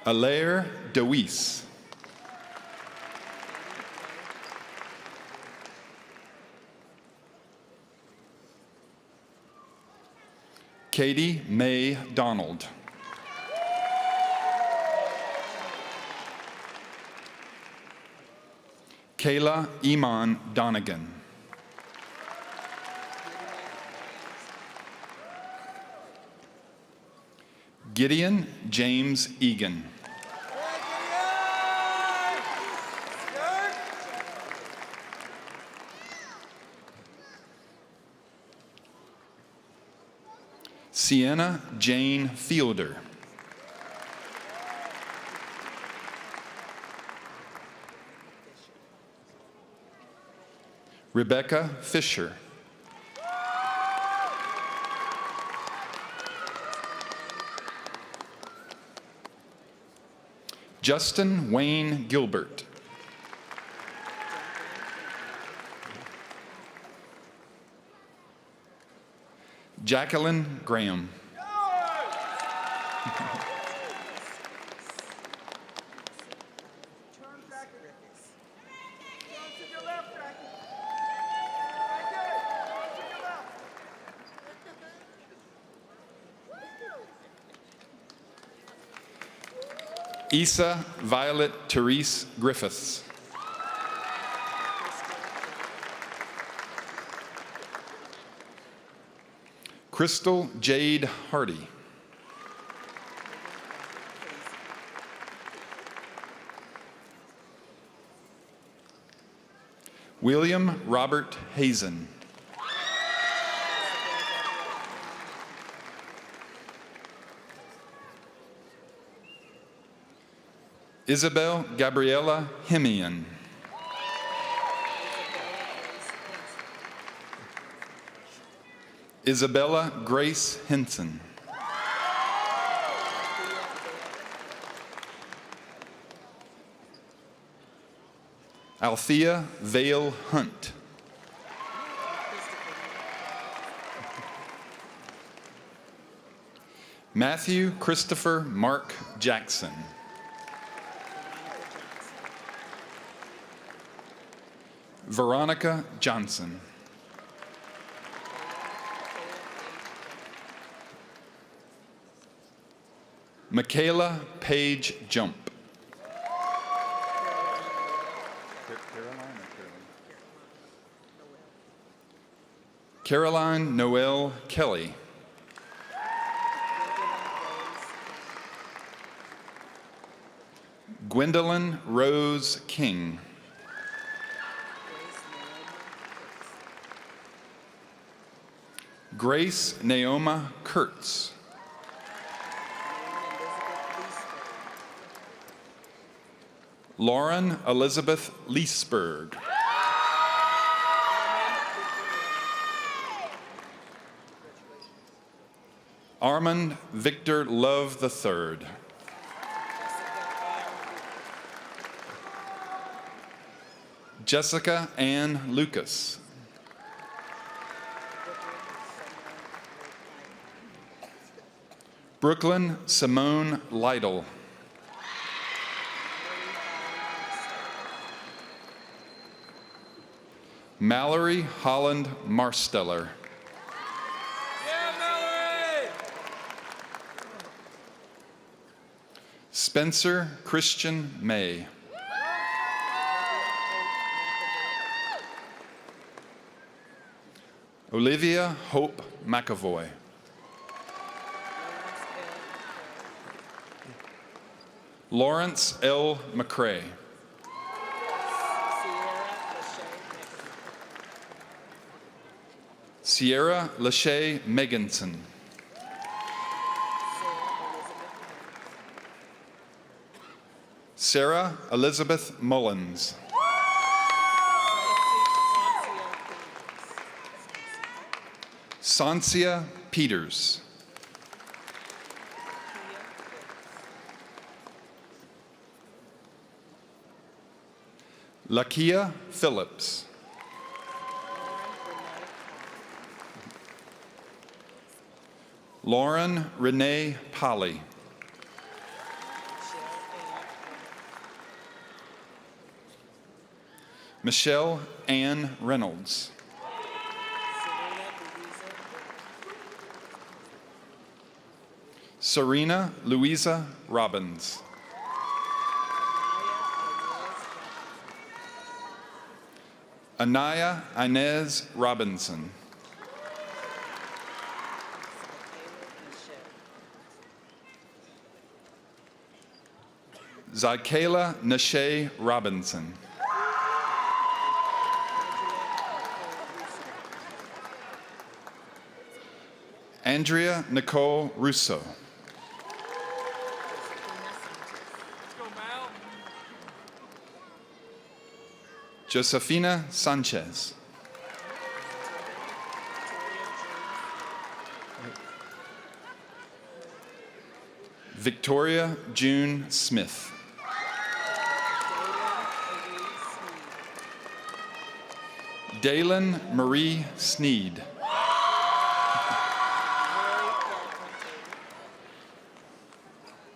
Alaire Deweese. Katie Mae Donald. Kayla Iman Donegan. Gideon James Egan. Sienna Jane Fielder. Rebecca Fisher. Justin Wayne Gilbert. Jacqueline Graham. Issa Violet Therese Griffiths. Crystal Jade Hardy. William Robert Hazen. Isabel Gabriela Hemian. Isabella Grace Henson. Althea Vale Hunt. Matthew Christopher Mark Jackson. Veronica Johnson. Michaela Page Jump. Caroline Noel Kelly. Gwendolyn Rose King. Grace Naoma Kurtz. Lauren Elizabeth Leesberg. Armand Victor Love III. Jessica Ann Lucas. Brooklyn Simone Lytle. Mallory Holland Marsteller. Spencer Christian May. Olivia Hope McAvoy. Lawrence L. McCrae. Sierra Lachey Meganson. Sarah Elizabeth Mullins. Sancia Peters. Lakia Phillips. Lauren Renee Polly. Michelle Ann Reynolds. Serena Louisa Robbins. Anaya Inez Robinson. Zykaela Nashay Robinson. Andrea Nicole Russo. Josefina Sanchez. Victoria June Smith. Dalen Marie Sneed.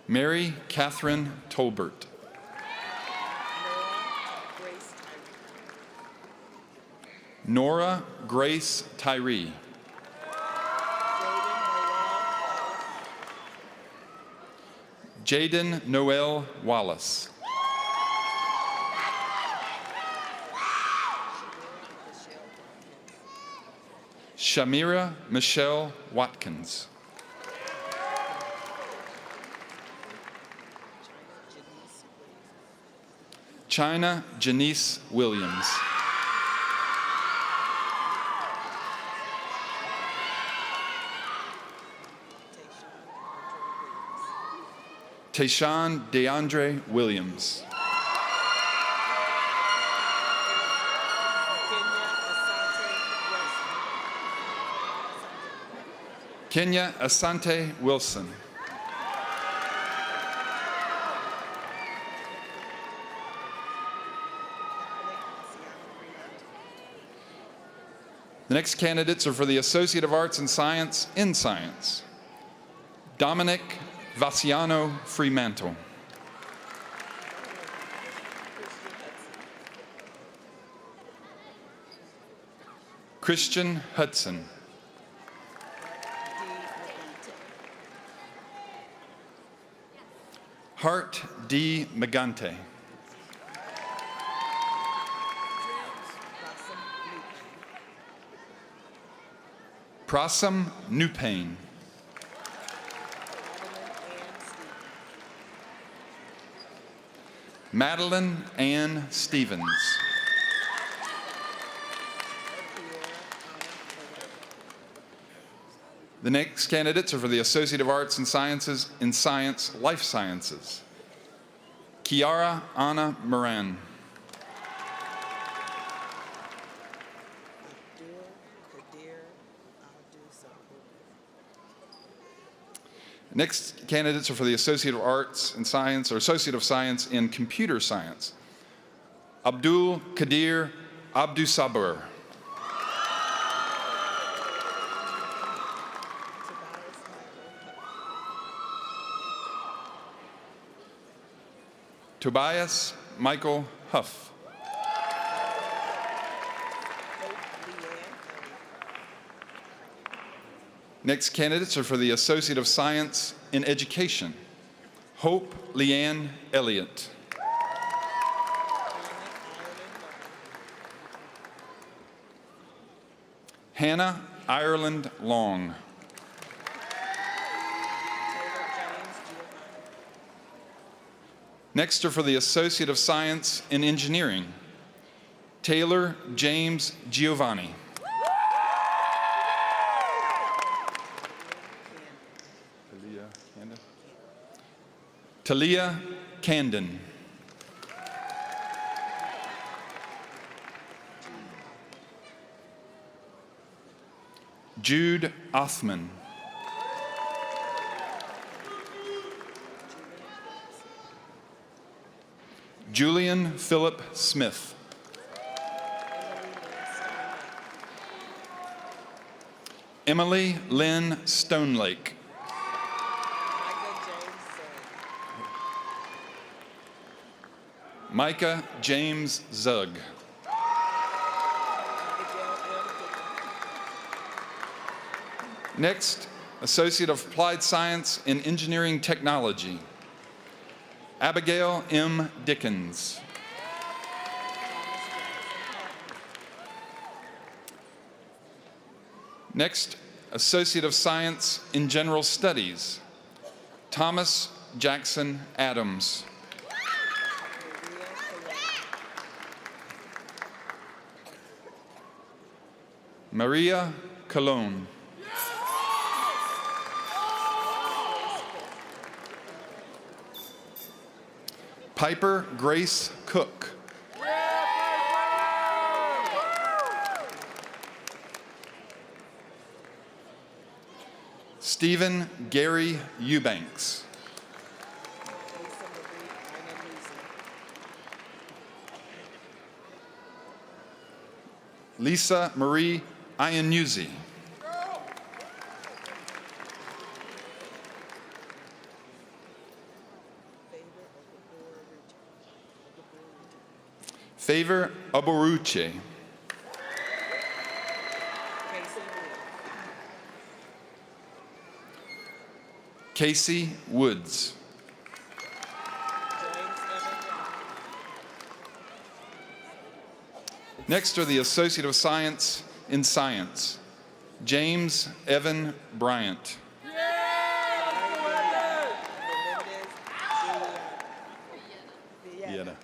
Mary Catherine Tolbert. Nora Grace Tyree. Jaden Noel Wallace. Shamira Michelle Watkins. China Janice Williams. Tayshawn DeAndre Williams. Kenya Asante Wilson. The next candidates are for the Associate of Arts and Science in Science. Dominic Vaciano Fremantle. Christian Hudson. Hart D. Magante. Prasam Nupane. Madeline Ann Stevens. The next candidates are for the Associate of Arts and Sciences in Science, Life Sciences. Kiara Anna Moran. Next candidates are for the Associate of Arts and Science or Associate of Science in Computer Science. Abdul Kadir Abdusabur. Tobias Michael Huff. Next candidates are for the Associate of Science in Education. Hope Leanne Elliott. Hannah Ireland Long. Next are for the Associate of Science in Engineering. Taylor James Giovanni. Talia Candon. Jude Othman. Julian Philip Smith. Emily Lynn Stonelake. Micah James Zug. Next, Associate of Applied Science in Engineering Technology. Abigail M. Dickens. Next, Associate of Science in General Studies. Thomas Jackson Adams. Maria Colon. Piper Grace Cook. Stephen Gary Eubanks. Lisa Marie Iannuzzi. Favor Oboruche. Casey Woods. Next are the Associate of Science in Science, James Evan Bryant. Vieda.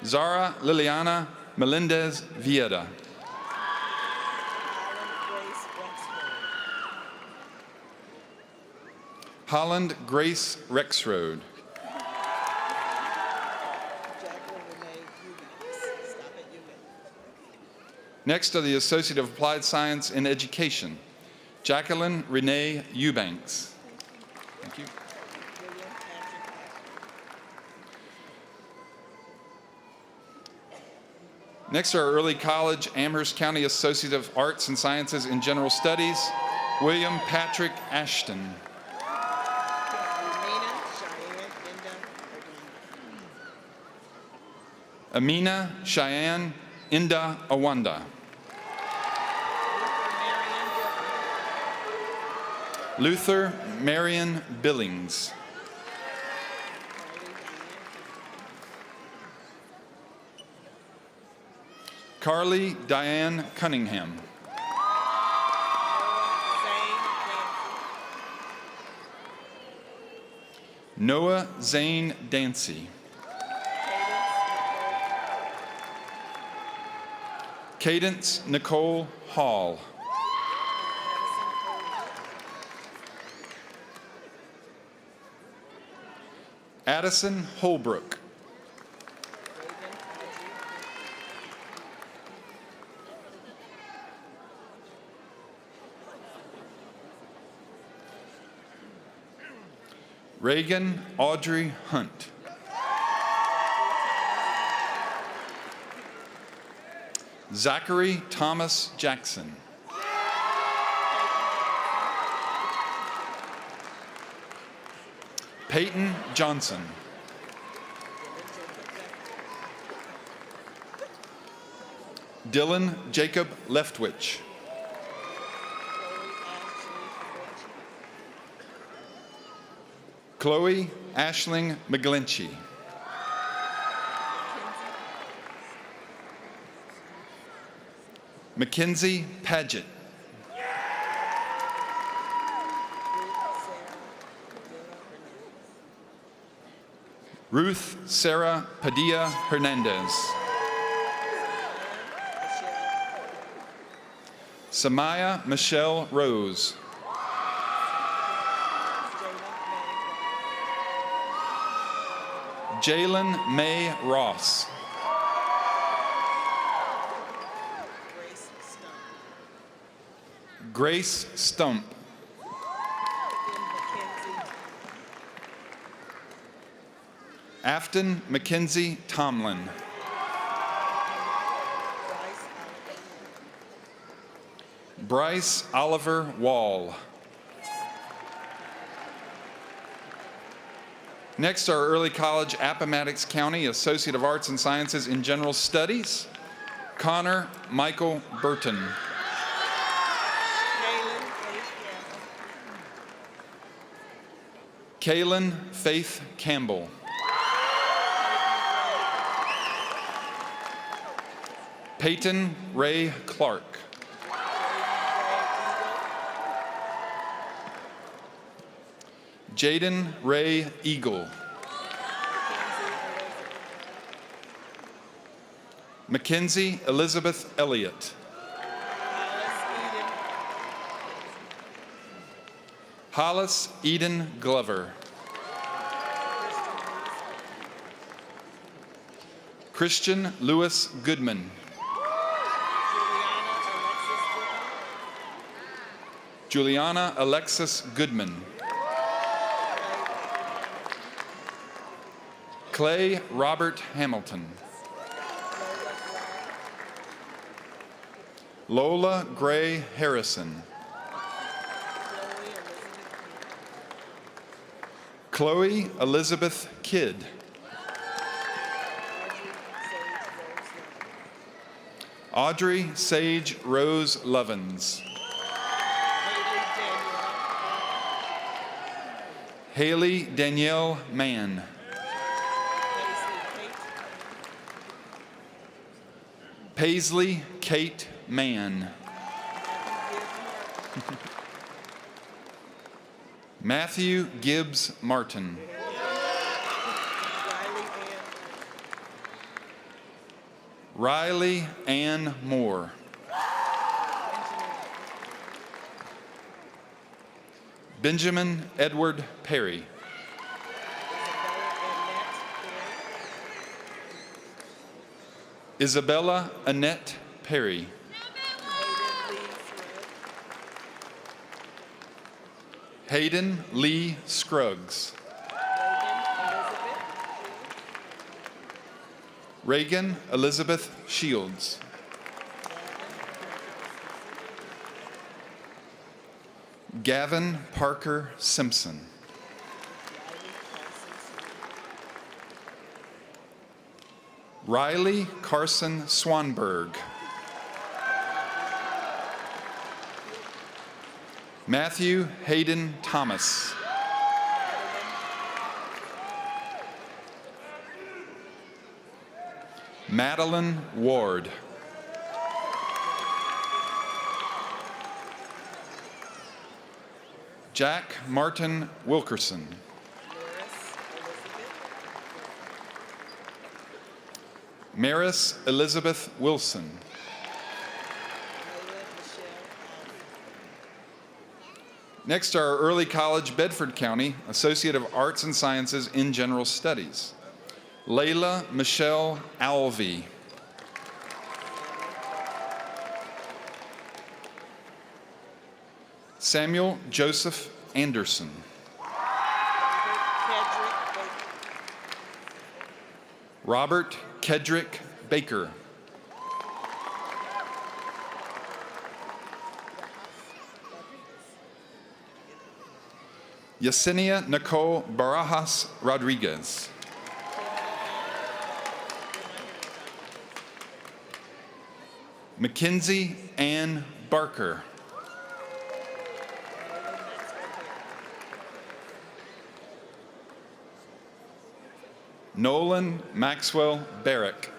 Zara Liliana Melendez Vieda. Holland Grace Rexroad. Next are the Associate of Applied Science in Education, Jacqueline Renee Eubanks. Thank you. Next are Early College Amherst County Associate of Arts and Sciences in General Studies, William Patrick Ashton. Amina Cheyenne Inda Awanda. Luther Marion Billings. Carly Diane Cunningham. Noah Zane Dancy. Cadence Nicole Hall. Addison Holbrook. Reagan Audrey Hunt. Zachary Thomas Jackson. Peyton Johnson. Dylan Jacob Leftwich. Chloe Ashling McGlinchey. Mackenzie Paget. Ruth Sarah Padilla Hernandez. Samaya Michelle Rose. Jalen May Ross. Grace Stump. Afton Mackenzie Tomlin. Bryce Oliver Wall. Next, our Early College Appomattox County Associate of Arts and Sciences in General Studies, Connor Michael Burton. Kaylin Faith Campbell. Peyton Ray Clark. Jaden Ray Eagle. Mackenzie Elizabeth Elliott. Hollis Eden Glover. Christian Lewis Goodman. Juliana Alexis Goodman. Clay Robert Hamilton. Lola Gray Harrison. Chloe Elizabeth Kidd. Audrey Sage Rose Lovins. Haley Danielle Mann. Paisley Kate Mann. Matthew Gibbs Martin. Riley Ann Moore. Benjamin Edward Perry. Isabella Annette Perry. Hayden Lee Scruggs. Reagan Elizabeth Shields. Gavin Parker Simpson. Riley Carson Swanberg. Matthew Hayden Thomas. Madeline Ward. Jack Martin Wilkerson. Maris Elizabeth Wilson. Next are Early College, Bedford County, Associate of Arts and Sciences in General Studies, Layla Michelle Alvey. Samuel Joseph Anderson. Robert Kedrick Baker. Yesenia Nicole Barajas Rodriguez. Mackenzie Ann Barker. Nolan Maxwell Barrick.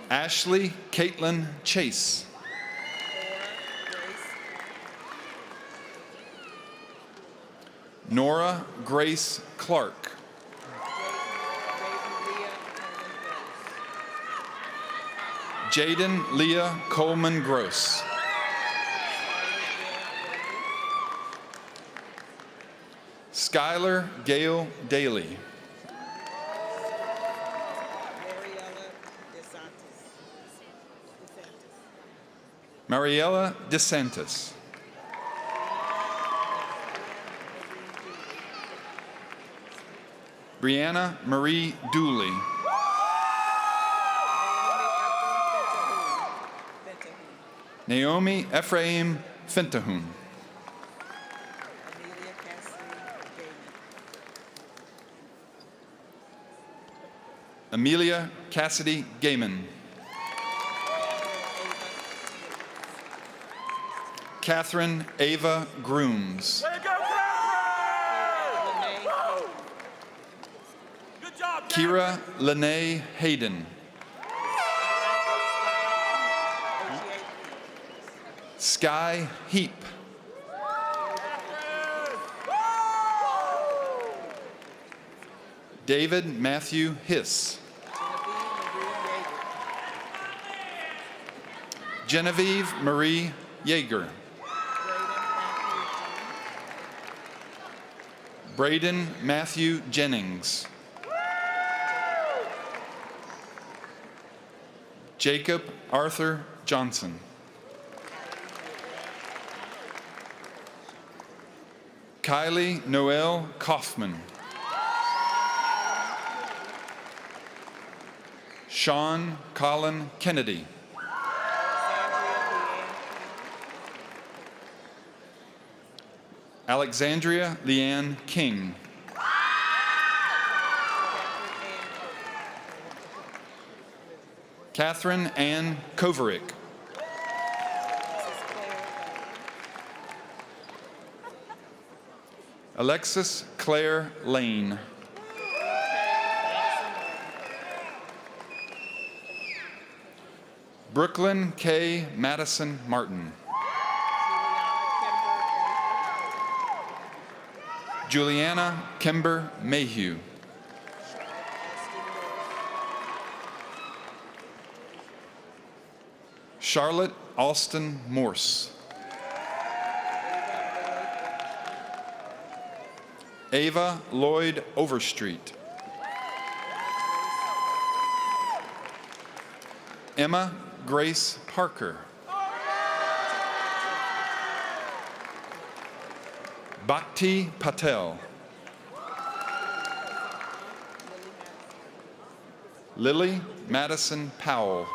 Ashley Caitlin Chase. Nora Grace Clark. Jaden Leah Coleman Gross. Skylar Gail Daly. Mariella DeSantis. Brianna Marie Dooley. Naomi Ephraim Fentahun. Amelia Cassidy Gaiman. Catherine Ava Grooms. Kira Lene Hayden. Sky Heap. David Matthew Hiss. Genevieve Marie Yeager. Braden Matthew Jennings. Jacob Arthur Johnson. Kylie Noel Kaufman. Sean Colin Kennedy. Alexandria Leanne King. Catherine Ann Koverick. Alexis Claire Lane. Brooklyn K. Madison Martin. Juliana Kimber Mayhew. Charlotte Alston Morse. Ava Lloyd Overstreet. Emma Grace Parker. Bhakti Patel. Lily Madison Powell.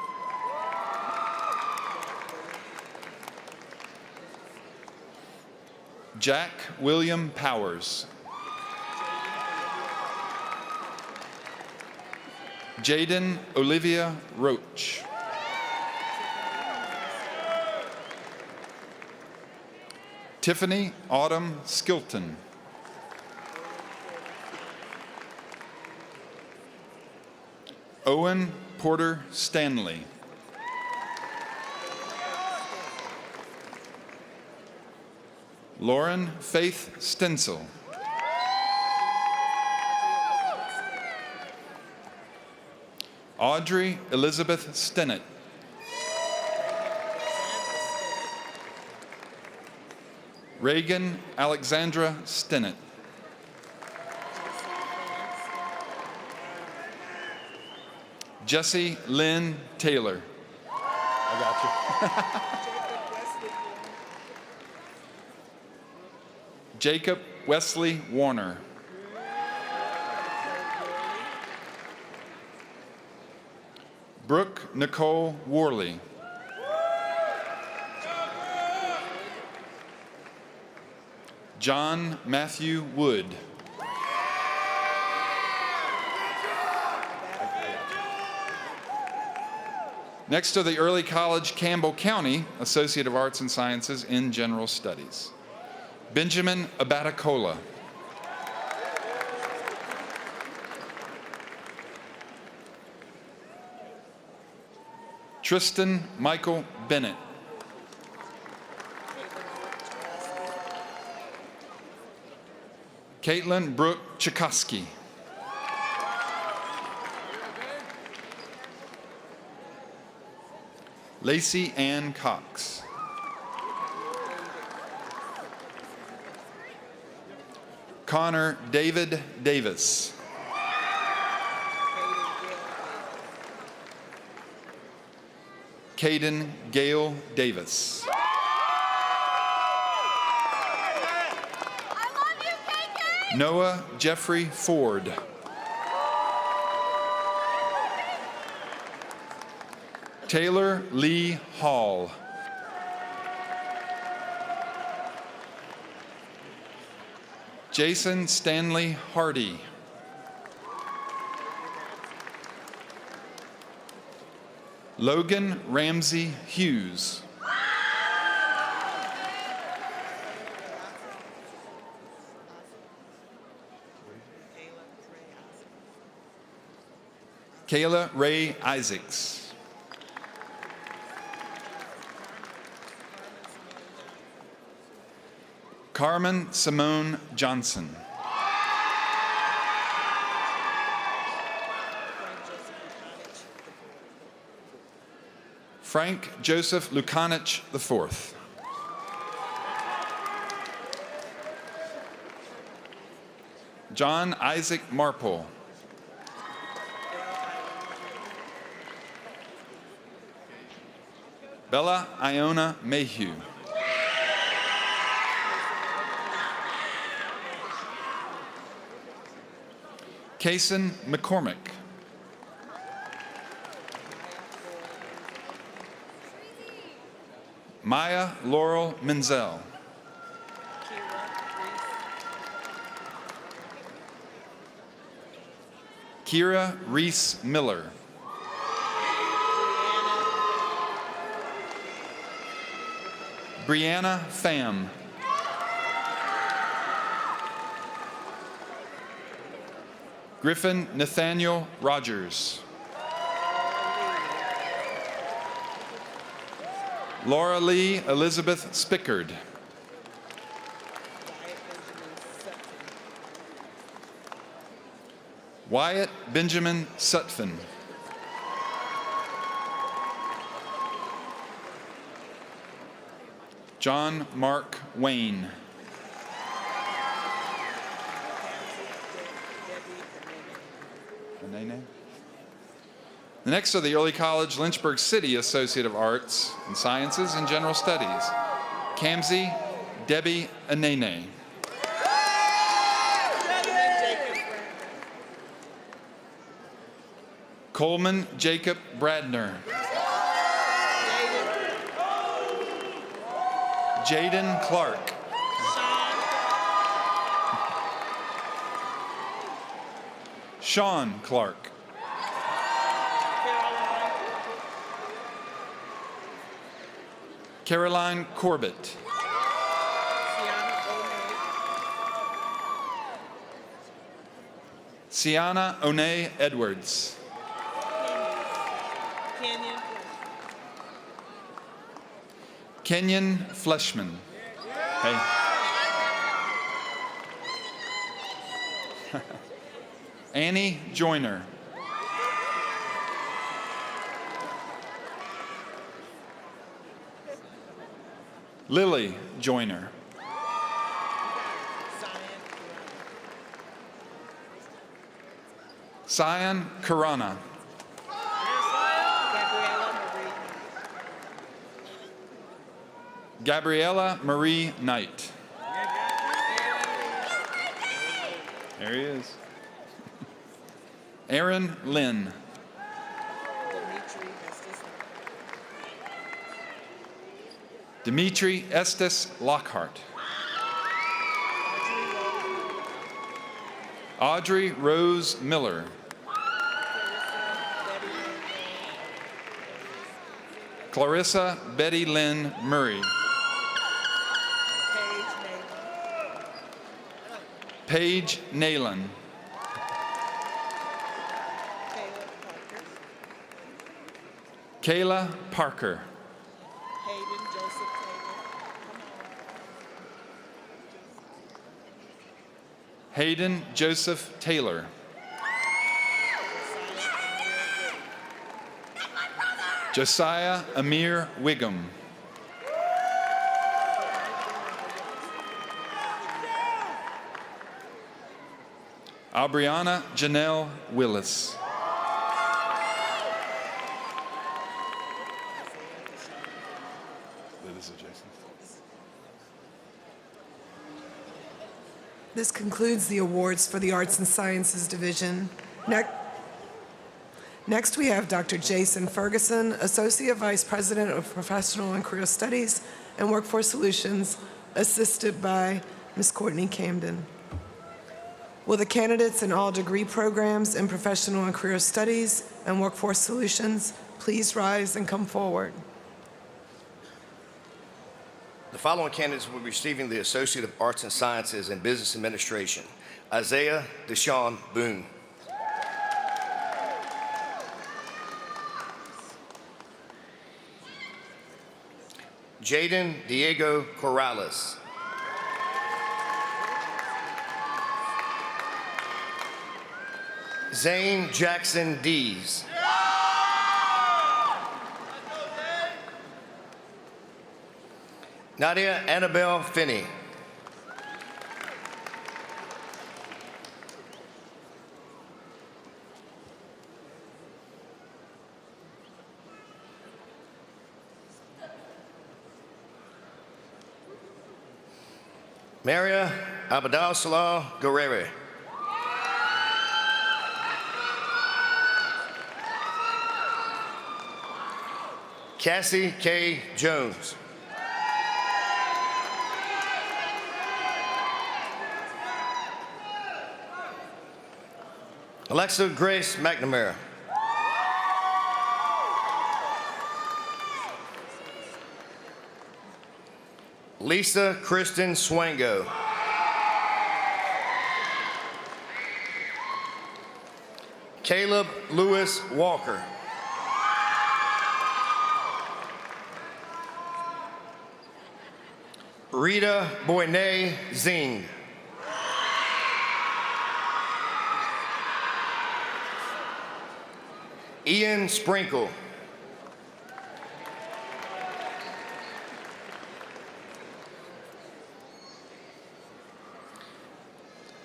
Jack William Powers. Jaden Olivia Roach. Tiffany Autumn Skilton. Owen Porter Stanley. Lauren Faith Stencil. Audrey Elizabeth Stennett. Reagan Alexandra Stennett. Jesse Lynn Taylor. I got you. Jacob Wesley Warner. Brooke Nicole Worley. John Matthew Wood. Next to the Early College Campbell County Associate of Arts and Sciences in General Studies. Benjamin Abatacola. Tristan Michael Bennett. Caitlin Brooke Chikoski. Lacey Ann Cox. Connor David Davis. Caden Gail Davis. Noah Jeffrey Ford. Taylor Lee Hall. Jason Stanley Hardy. Logan Ramsey Hughes. Kayla Ray Isaacs. Carmen Simone Johnson. Frank Joseph Lukanich IV. John Isaac Marple. Bella Iona Mayhew. Kason McCormick. Maya Laurel Menzel. Kira Reese Miller. Brianna Pham. Griffin Nathaniel Rogers. Laura Lee Elizabeth Spickard. Wyatt Benjamin Sutphin. John Mark Wayne. The next are the Early College Lynchburg City Associate of Arts and Sciences in General Studies. Kamsi Debbie Anene. Coleman Jacob Bradner. Jaden Clark. Sean Clark. Caroline Corbett. Sienna Onay Edwards. Kenyon Fleshman. Hey. Annie Joyner. Lily Joyner. Cyan Karana. Gabriella Marie Knight. There he is. Aaron Lynn. Dimitri Estes Lockhart. Audrey Rose Miller. Clarissa Betty Lynn Murray. Paige Nayland. Kayla Parker. Hayden Joseph Taylor. Josiah Amir Wiggum. Aubriana Janelle Willis. This concludes the awards for the Arts and Sciences Division. Next, we have Dr. Jason Ferguson, Associate Vice President of Professional and Career Studies and Workforce Solutions, assisted by Ms. Courtney Camden. Will the candidates in all degree programs in Professional and Career Studies and Workforce Solutions please rise and come forward? The following candidates will be receiving the Associate of Arts and Sciences in Business Administration: Isaiah Deshawn Boone. Jaden Diego Corrales. Zane Jackson Dees. Nadia Annabelle Finney. Maria Abadal Salah Guerrero. Cassie K. Jones. Alexa Grace McNamara. Lisa Kristen Swango. Caleb Lewis Walker. Rita Boyne Zing. Ian Sprinkle.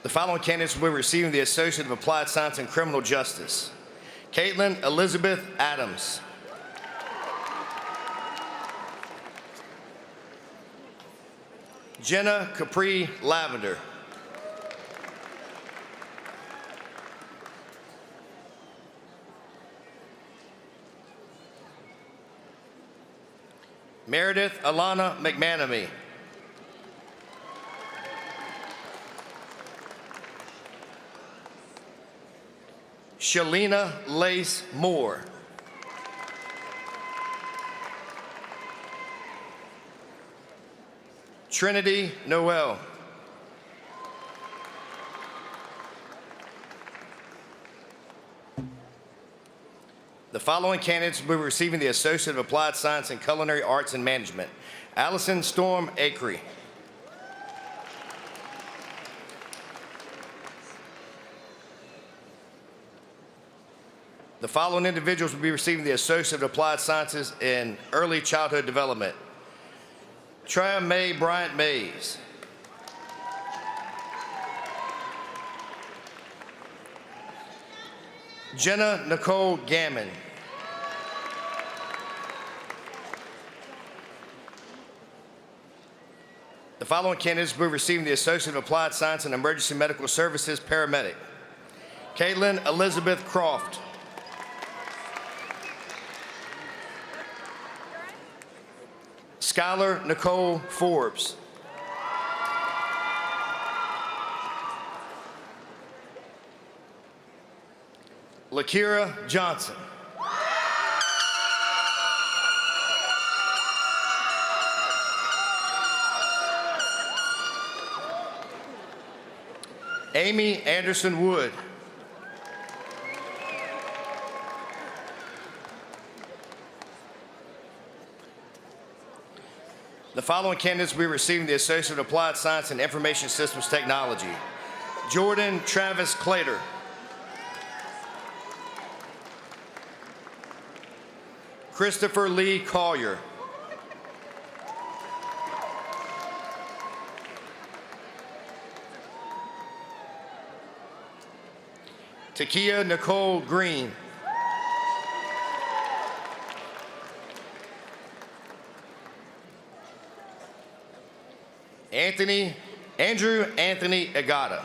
The following candidates will be receiving the Associate of Applied Science in Criminal Justice: Caitlin Elizabeth Adams. Jenna Capri Lavender. Meredith Alana McManamy. Shalina Lace Moore. Trinity Noel. The following candidates will be receiving the Associate of Applied Science in Culinary Arts and Management: Allison Storm Acree. The following individuals will be receiving the Associate of Applied Sciences in Early Childhood Development. Treya Mae Bryant Mays. Jenna Nicole Gammon. The following candidates will be receiving the Associate of Applied Science in Emergency Medical Services Paramedic. Caitlin Elizabeth Croft. Skylar Nicole Forbes. Lakira Johnson. Amy Anderson Wood. The following candidates will be receiving the Associate of Applied Science and Information Systems Technology. Jordan Travis Clater. Christopher Lee Collier. Takia Nicole Green. Andrew Anthony Agata.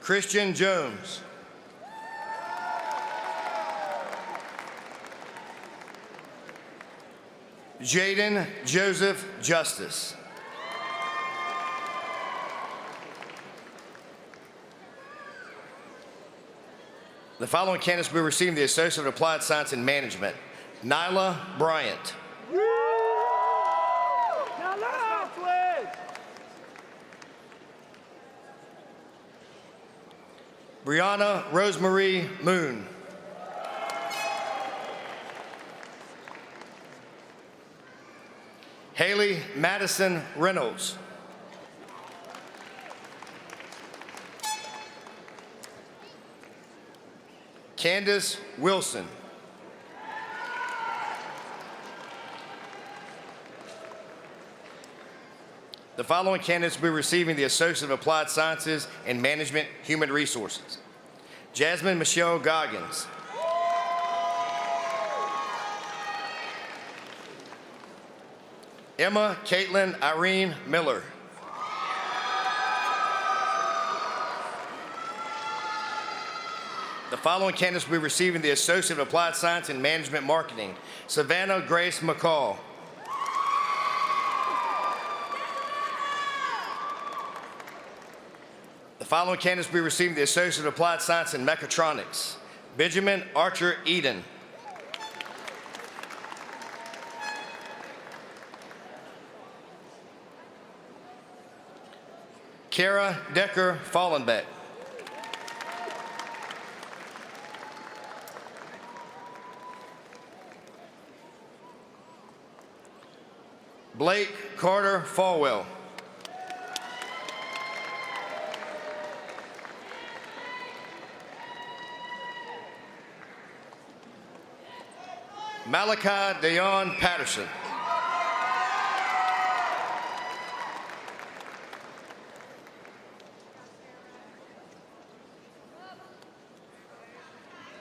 Christian Jones. Jaden Joseph Justice. The following candidates will be receiving the Associate of Applied Science in Management. Nyla Bryant. Brianna Rosemarie Moon. Haley Madison Reynolds. Candace Wilson. The following candidates will be receiving the Associate of Applied Sciences in Management Human Resources. Jasmine Michelle Goggins. Emma Caitlin Irene Miller. The following candidates will be receiving the Associate of Applied Science in Management Marketing. Savannah Grace McCall. The following candidates will be receiving the Associate of Applied Science in Mechatronics. Benjamin Archer Eden. Kara Decker Fallenbeck. Blake Carter Falwell. Malachi Dayon Patterson.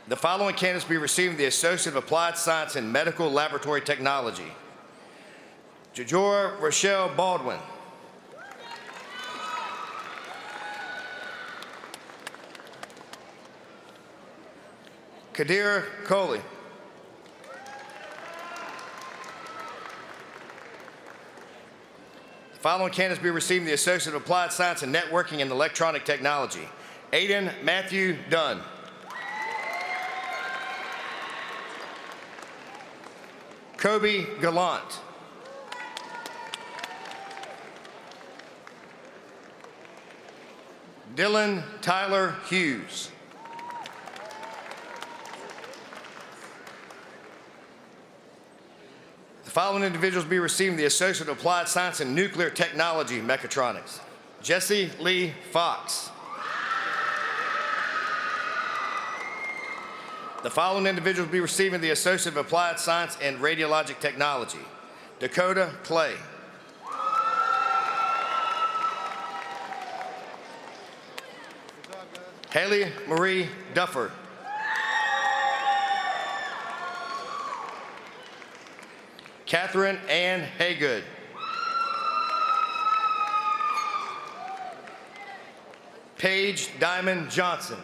The following candidates will be receiving the Associate of Applied Science in Medical Laboratory Technology. Jajora Rochelle Baldwin. Kadir Coley. The following candidates will be receiving the Associate of Applied Science in Networking and Electronic Technology. Aiden Matthew Dunn. Kobe Gallant. Dylan Tyler Hughes. The following individuals will be receiving the Associate of Applied Science in Nuclear Technology Mechatronics. Jesse Lee Fox. The following individuals will be receiving the Associate of Applied Science and Radiologic Technology. Dakota Clay. Haley Marie Duffer. Catherine Ann Haygood. Paige Diamond Johnson.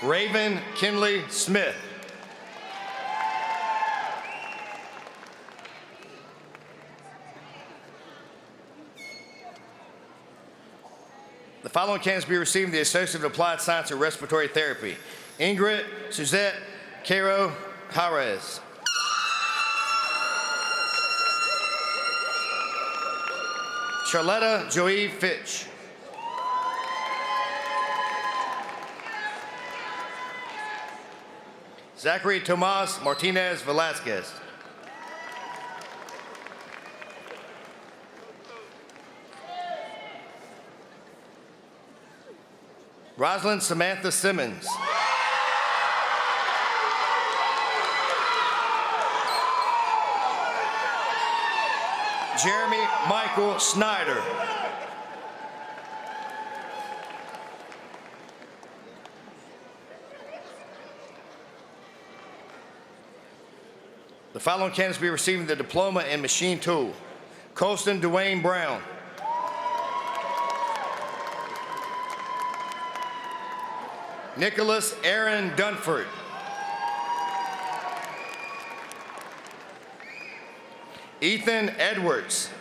Raven Kinley Smith. The following candidates will be receiving the Associate of Applied Science in Respiratory Therapy. Ingrid Suzette Caro Jarez. Charlotta Joey Fitch. Zachary Tomas Martinez Velasquez. Rosalind Samantha Simmons. Jeremy Michael Snyder. The following candidates will be receiving the Diploma in Machine Tool. Colston Dwayne Brown. Nicholas Aaron Dunford. Ethan Edwards.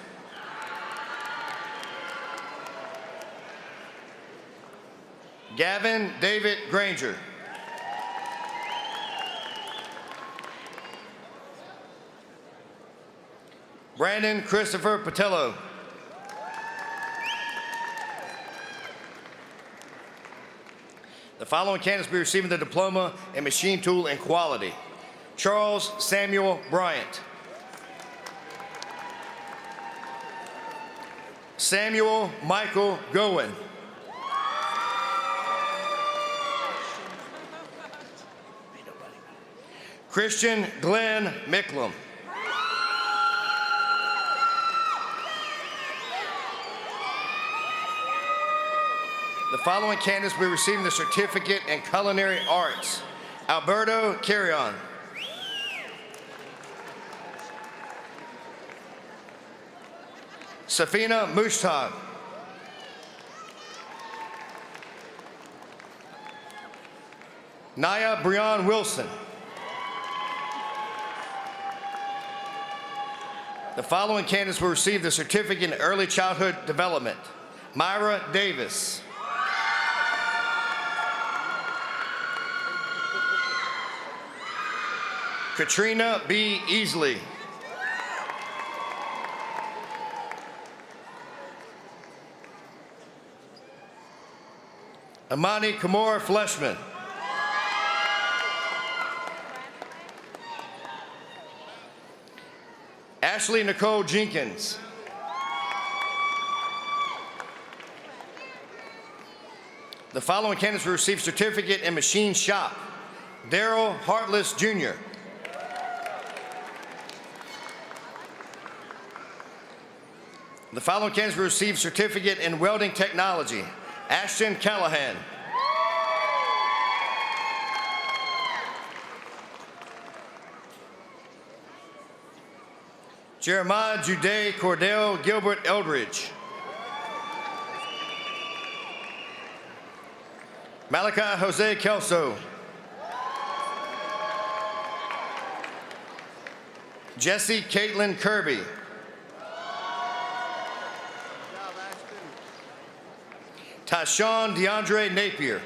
Gavin David Granger. Brandon Christopher Patello. The following candidates will be receiving the Diploma in Machine Tool and Quality. Charles Samuel Bryant. Samuel Michael Gowen. Christian Glenn Micklem. The following candidates will be receiving the Certificate in Culinary Arts. Alberto Carrion. Safina Mushtag. Naya Breon Wilson. The following candidates will receive the Certificate in Early Childhood Development. Myra Davis. Katrina B. Easley. Amani Kamora Fleshman. Ashley Nicole Jenkins. The following candidates will receive Certificate in Machine Shop. Daryl Hartless, Jr. The following candidates will receive Certificate in Welding Technology. Ashton Callahan. Jeremiah Jude Cordell Gilbert Eldridge. Malachi Jose Kelso. Jesse Caitlin Kirby. Tyshawn DeAndre Napier.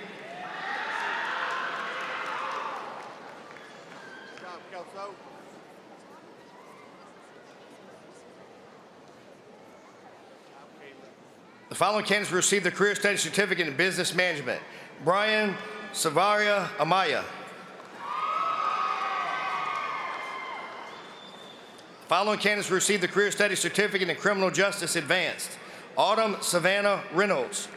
The following candidates will receive the Career Study Certificate in Business Management. Brian Savaria Amaya. Following candidates will receive the Career Studies Certificate in Criminal Justice Advanced. Autumn Savannah Reynolds.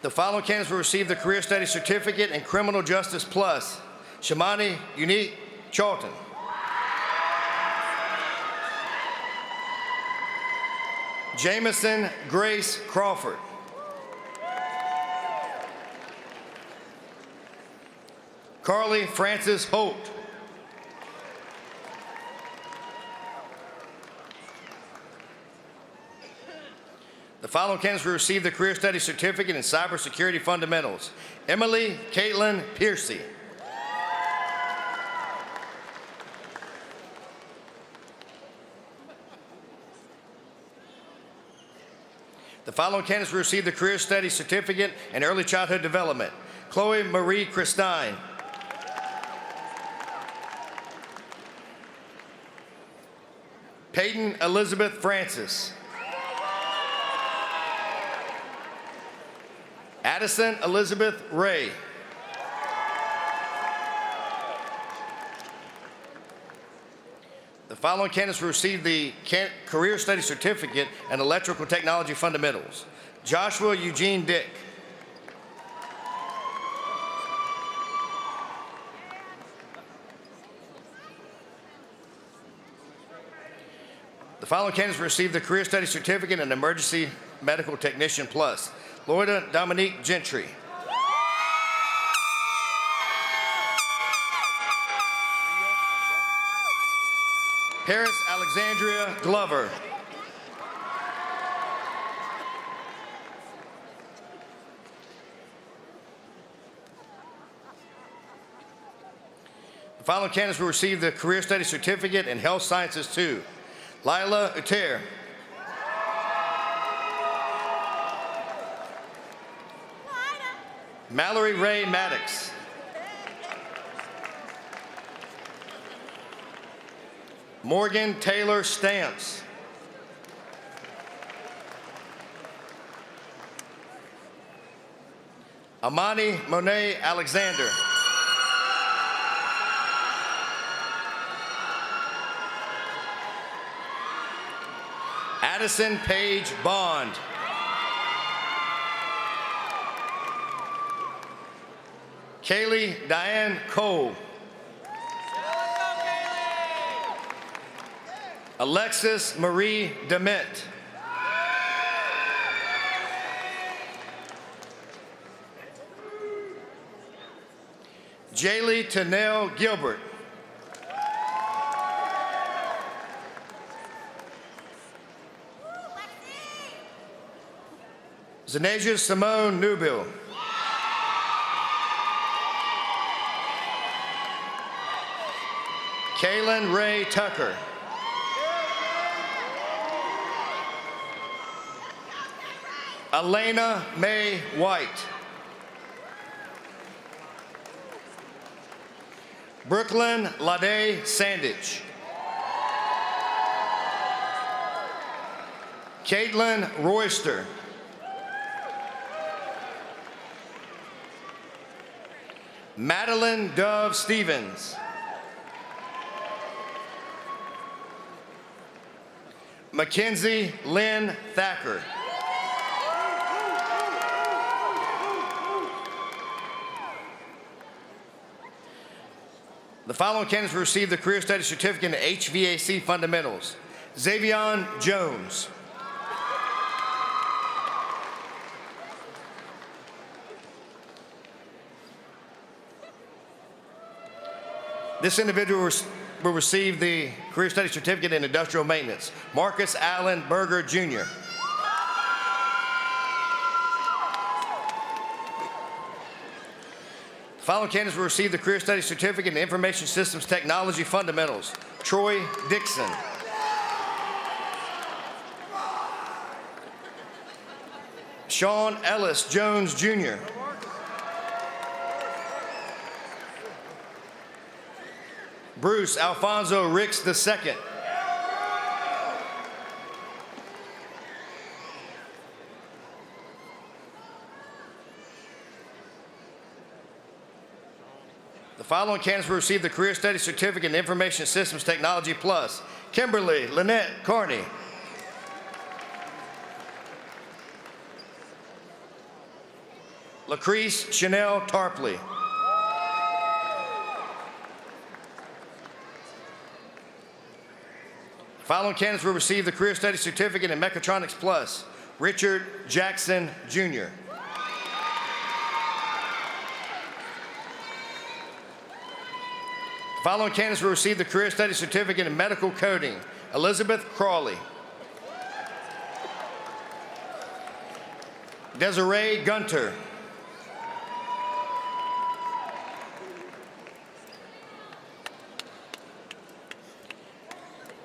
The following candidates will receive the Career Studies Certificate in Criminal Justice Plus. Shamani Unique Charlton. Jamison Grace Crawford. Carly Frances Holt. The following candidates will receive the Career Studies Certificate in Cybersecurity Fundamentals. Emily Caitlin Piercy. The following candidates will receive the Career Studies Certificate in Early Childhood Development. Chloe Marie Christine. Peyton Elizabeth Francis. Addison Elizabeth Ray. The following candidates will receive the Career Studies Certificate in Electrical Technology Fundamentals. Joshua Eugene Dick. The following candidates will receive the Career Studies Certificate in Emergency Medical Technician Plus. Loida Dominique Gentry. Paris Alexandria Glover. The following candidates will receive the Career Studies Certificate in Health Sciences 2. Lila Uter. Mallory Ray Maddox. Morgan Taylor Stamps. Amani Monet Alexander. Addison Page Bond. Kaylee Diane Cole. Alexis Marie Dement. Jaylee Tanel Gilbert. Zanasia Simone Newbill. Kaylin Ray Tucker. Elena Mae White. Brooklyn Lade Sandage. Caitlin Royster. Madeline Dove Stevens. Mackenzie Lynn Thacker. The following candidates will receive the Career Studies Certificate in HVAC Fundamentals. Xavion Jones. This individual will receive the Career Studies Certificate in Industrial Maintenance. Marcus Allen Berger, Jr. The following candidates will receive the Career Studies Certificate in Information Systems Technology Fundamentals. Troy Dixon. Sean Ellis Jones, Jr. Bruce Alfonso Ricks II. following candidates will receive the Career Study Certificate in Information Systems Technology Plus. Kimberly Lynette Carney. Lacrease Chanel Tarpley. Following candidates will receive the Career Study Certificate in Mechatronics Plus. Richard Jackson, Jr. Following candidates will receive the Career Study Certificate in Medical Coding. Elizabeth Crawley. Desiree Gunter.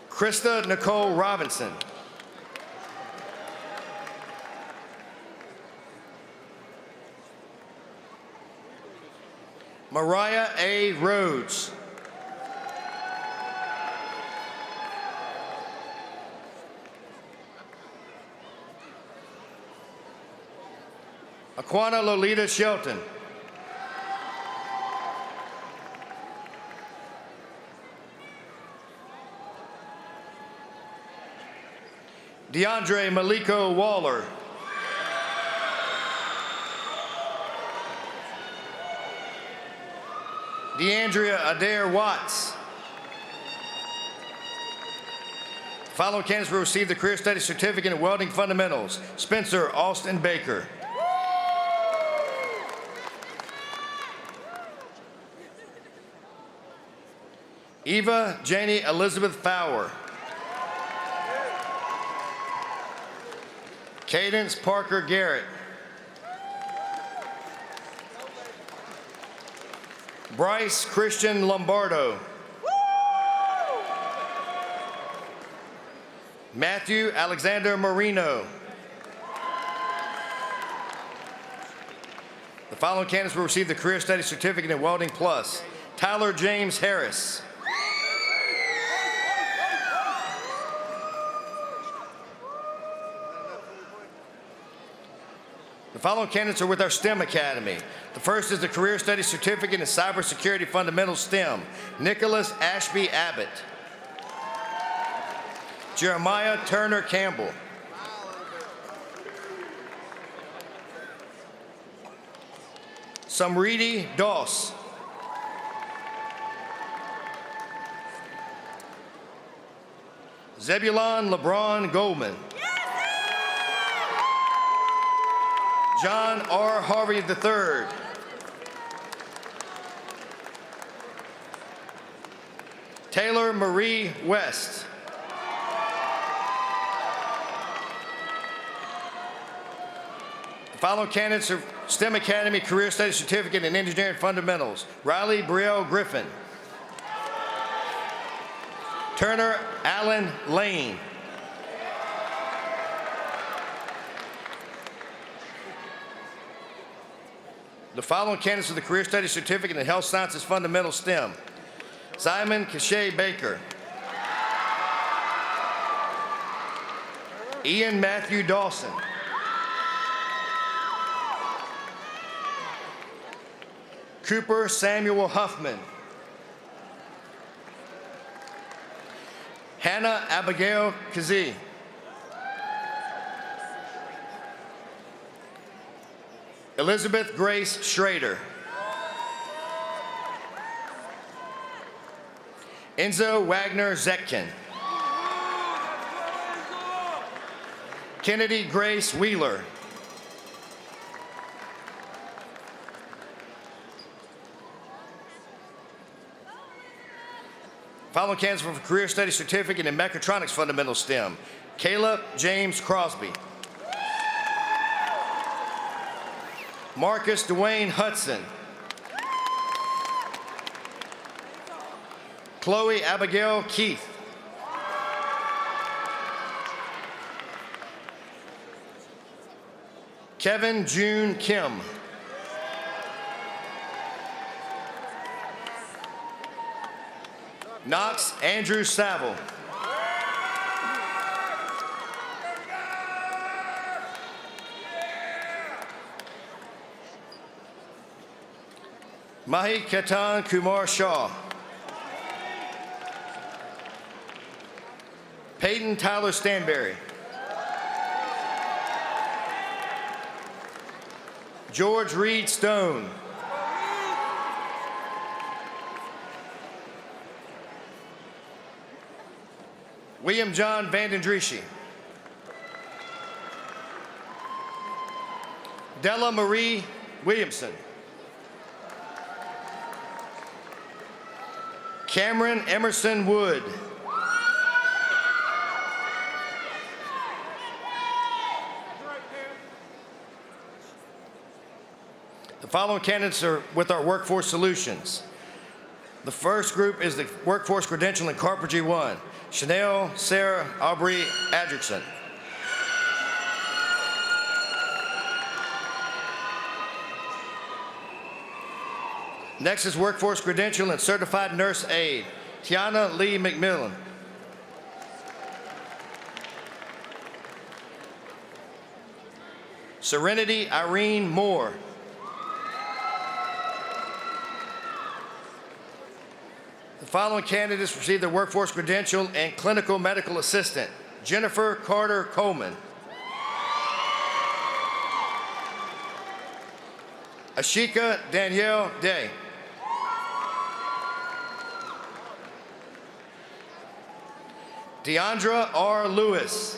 Krista Nicole Robinson. Mariah A. Rhodes. Aquana Lolita Shelton. DeAndre Maliko Waller. DeAndrea Adair Watts. Following candidates will receive the Career Study Certificate in Welding Fundamentals. Spencer Austin Baker. Eva Janie Elizabeth Fowler. Cadence Parker Garrett. Bryce Christian Lombardo. Matthew Alexander Marino. The following candidates will receive the Career Study Certificate in Welding Plus. Tyler James Harris. The following candidates are with our STEM Academy. The first is the Career Study Certificate in Cybersecurity Fundamentals STEM. Nicholas Ashby Abbott. Jeremiah Turner Campbell. Samriti Doss. Zebulon LeBron Goldman. John R. Harvey III. Taylor Marie West. The following candidates are STEM Academy Career Study Certificate in Engineering Fundamentals. Riley Brielle Griffin. Turner Allen Lane. The following candidates for the Career Study Certificate in Health Sciences Fundamental STEM. Simon Cachet Baker. Ian Matthew Dawson. Cooper Samuel Huffman. Hannah Abigail Kazee. Elizabeth Grace Schrader. Enzo Wagner Zetkin. Kennedy Grace Wheeler. Following candidates for Career Study Certificate in Mechatronics Fundamental STEM. Caleb James Crosby. Marcus Dwayne Hudson. Chloe Abigail Keith. Kevin June Kim. Knox Andrew Saville. Mahi Ketan Kumar Shaw. Peyton Tyler Stanberry. George Reed Stone. William John Vandendrishi. Della Marie Williamson. Cameron Emerson Wood. The following candidates are with our Workforce Solutions. The first group is the Workforce Credential in Carpentry 1, Chanel Sarah Aubrey Adrickson. Next is Workforce Credential and Certified Nurse Aide, Tiana Lee McMillan. Serenity Irene Moore. The following candidates received their Workforce Credential and Clinical Medical Assistant, Jennifer Carter Coleman. Ashika Danielle Day. Deandra R. Lewis.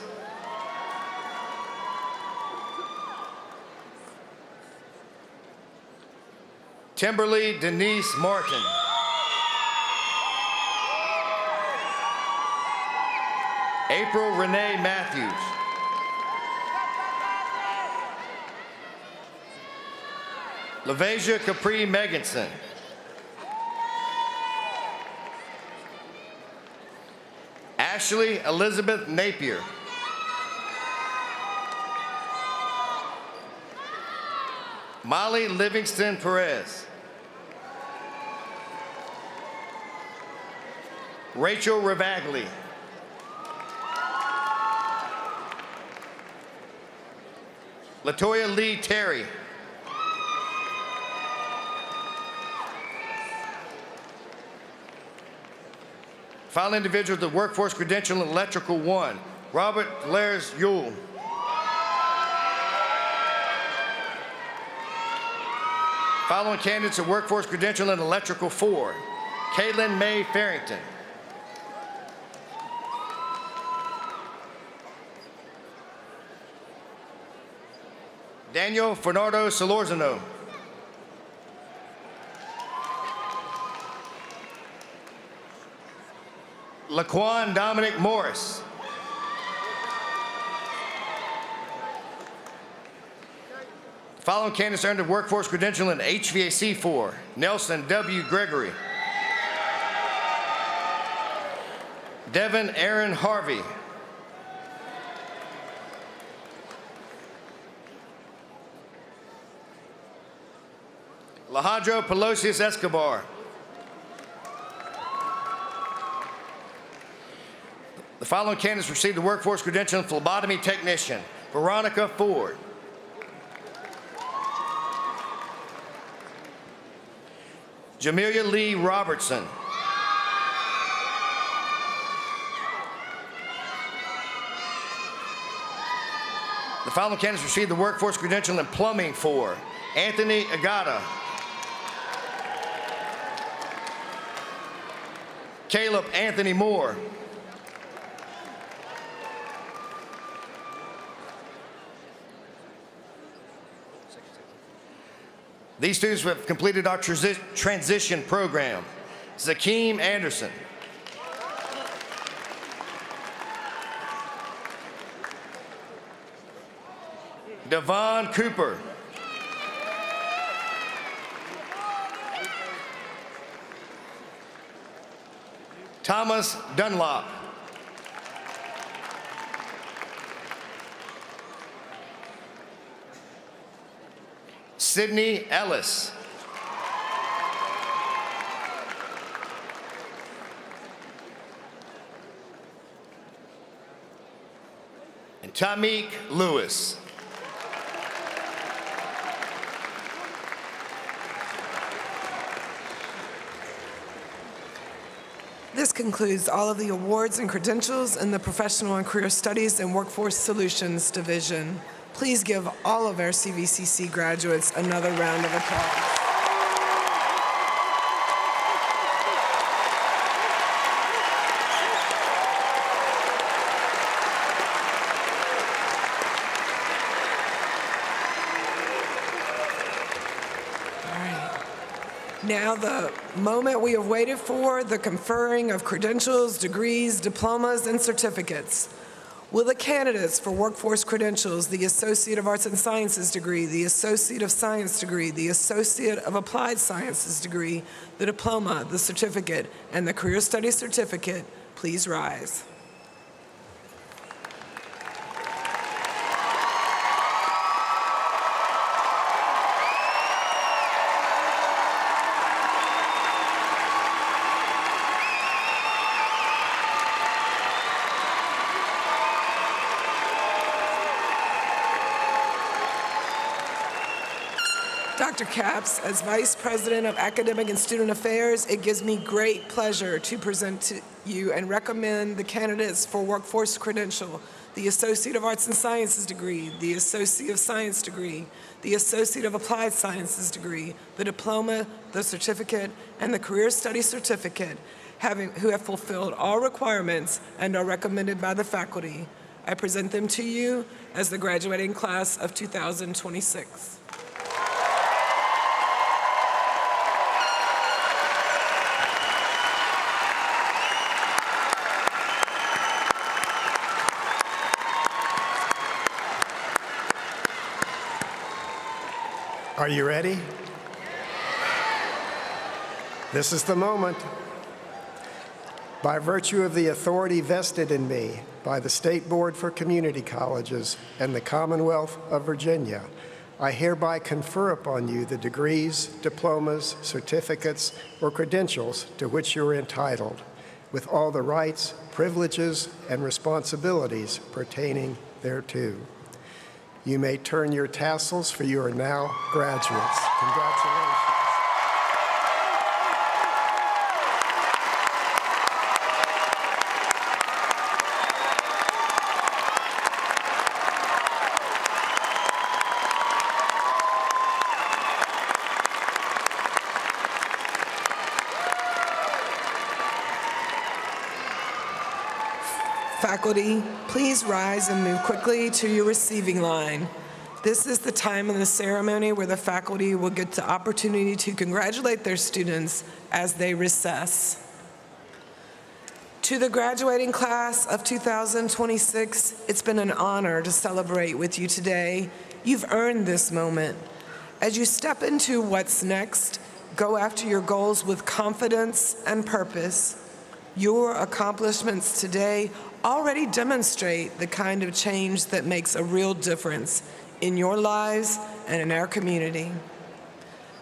Timberly Denise Martin. April Renee Matthews. LaVasia Capri Meganson. Ashley Elizabeth Napier. Molly Livingston Perez. Rachel Ravagli. Latoya Lee Terry. Final individual with the Workforce Credential in Electrical 1, Robert Lares Yule. Following candidates of Workforce Credential in Electrical 4, Caitlin May Farrington. Daniel Fernando Solorzano. Laquan Dominic Morris. Following candidates earned a Workforce Credential in HVAC 4, Nelson W. Gregory. Devin Aaron Harvey. Alejandro Pelosius Escobar. The following candidates received the Workforce Credential in Phlebotomy Technician, Veronica Ford. Jamelia Lee Robertson. The following candidates received the Workforce Credential in Plumbing for Anthony Agata. Caleb Anthony Moore. These students have completed our transition program. Zakeem Anderson. Devon Cooper. Thomas Dunlop. Sydney Ellis. And Tamik Lewis. This concludes all of the awards and credentials in the Professional and Career Studies and Workforce Solutions Division. Please give all of our CVCC graduates another round of applause. Now the moment we have waited for, the conferring of credentials, degrees, diplomas, and certificates. Will the candidates for workforce credentials, the Associate of Arts and Sciences degree, the Associate of Science degree, the Associate of Applied Sciences degree, the diploma, the certificate, and the Career Studies certificate, please rise. Dr. Capps, as Vice President of Academic and Student Affairs, it gives me great pleasure to present to you and recommend the candidates for workforce credential, the Associate of Arts and Sciences degree, the Associate of Science degree, the Associate of Applied Sciences degree, the diploma, the certificate, and the Career Studies certificate, who have fulfilled all requirements and are recommended by the faculty. I present them to you as the graduating class of 2026. Are you ready? This is the moment. By virtue of the authority vested in me by the State Board for Community Colleges and the Commonwealth of Virginia, I hereby confer upon you the degrees, diplomas, certificates, or credentials to which you are entitled, with all the rights, privileges, and responsibilities pertaining thereto. You may turn your tassels, for you are now graduates. Congratulations. Faculty, please rise and move quickly to your receiving line. This is the time in the ceremony where the faculty will get the opportunity to congratulate their students as they recess. To the graduating class of 2026, it's been an honor to celebrate with you today. You've earned this moment. As you step into what's next, go after your goals with confidence and purpose. Your accomplishments today already demonstrate the kind of change that makes a real difference in your lives and in our community.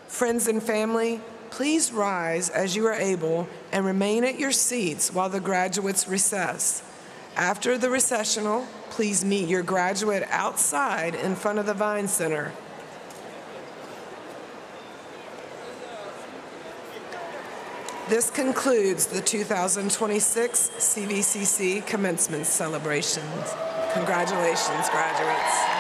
Friends and family, please rise as you are able and remain at your seats while the graduates recess. After the recessional, please meet your graduate outside in front of the Vine Center. This concludes the 2026 CVCC Commencement celebrations. Congratulations, graduates.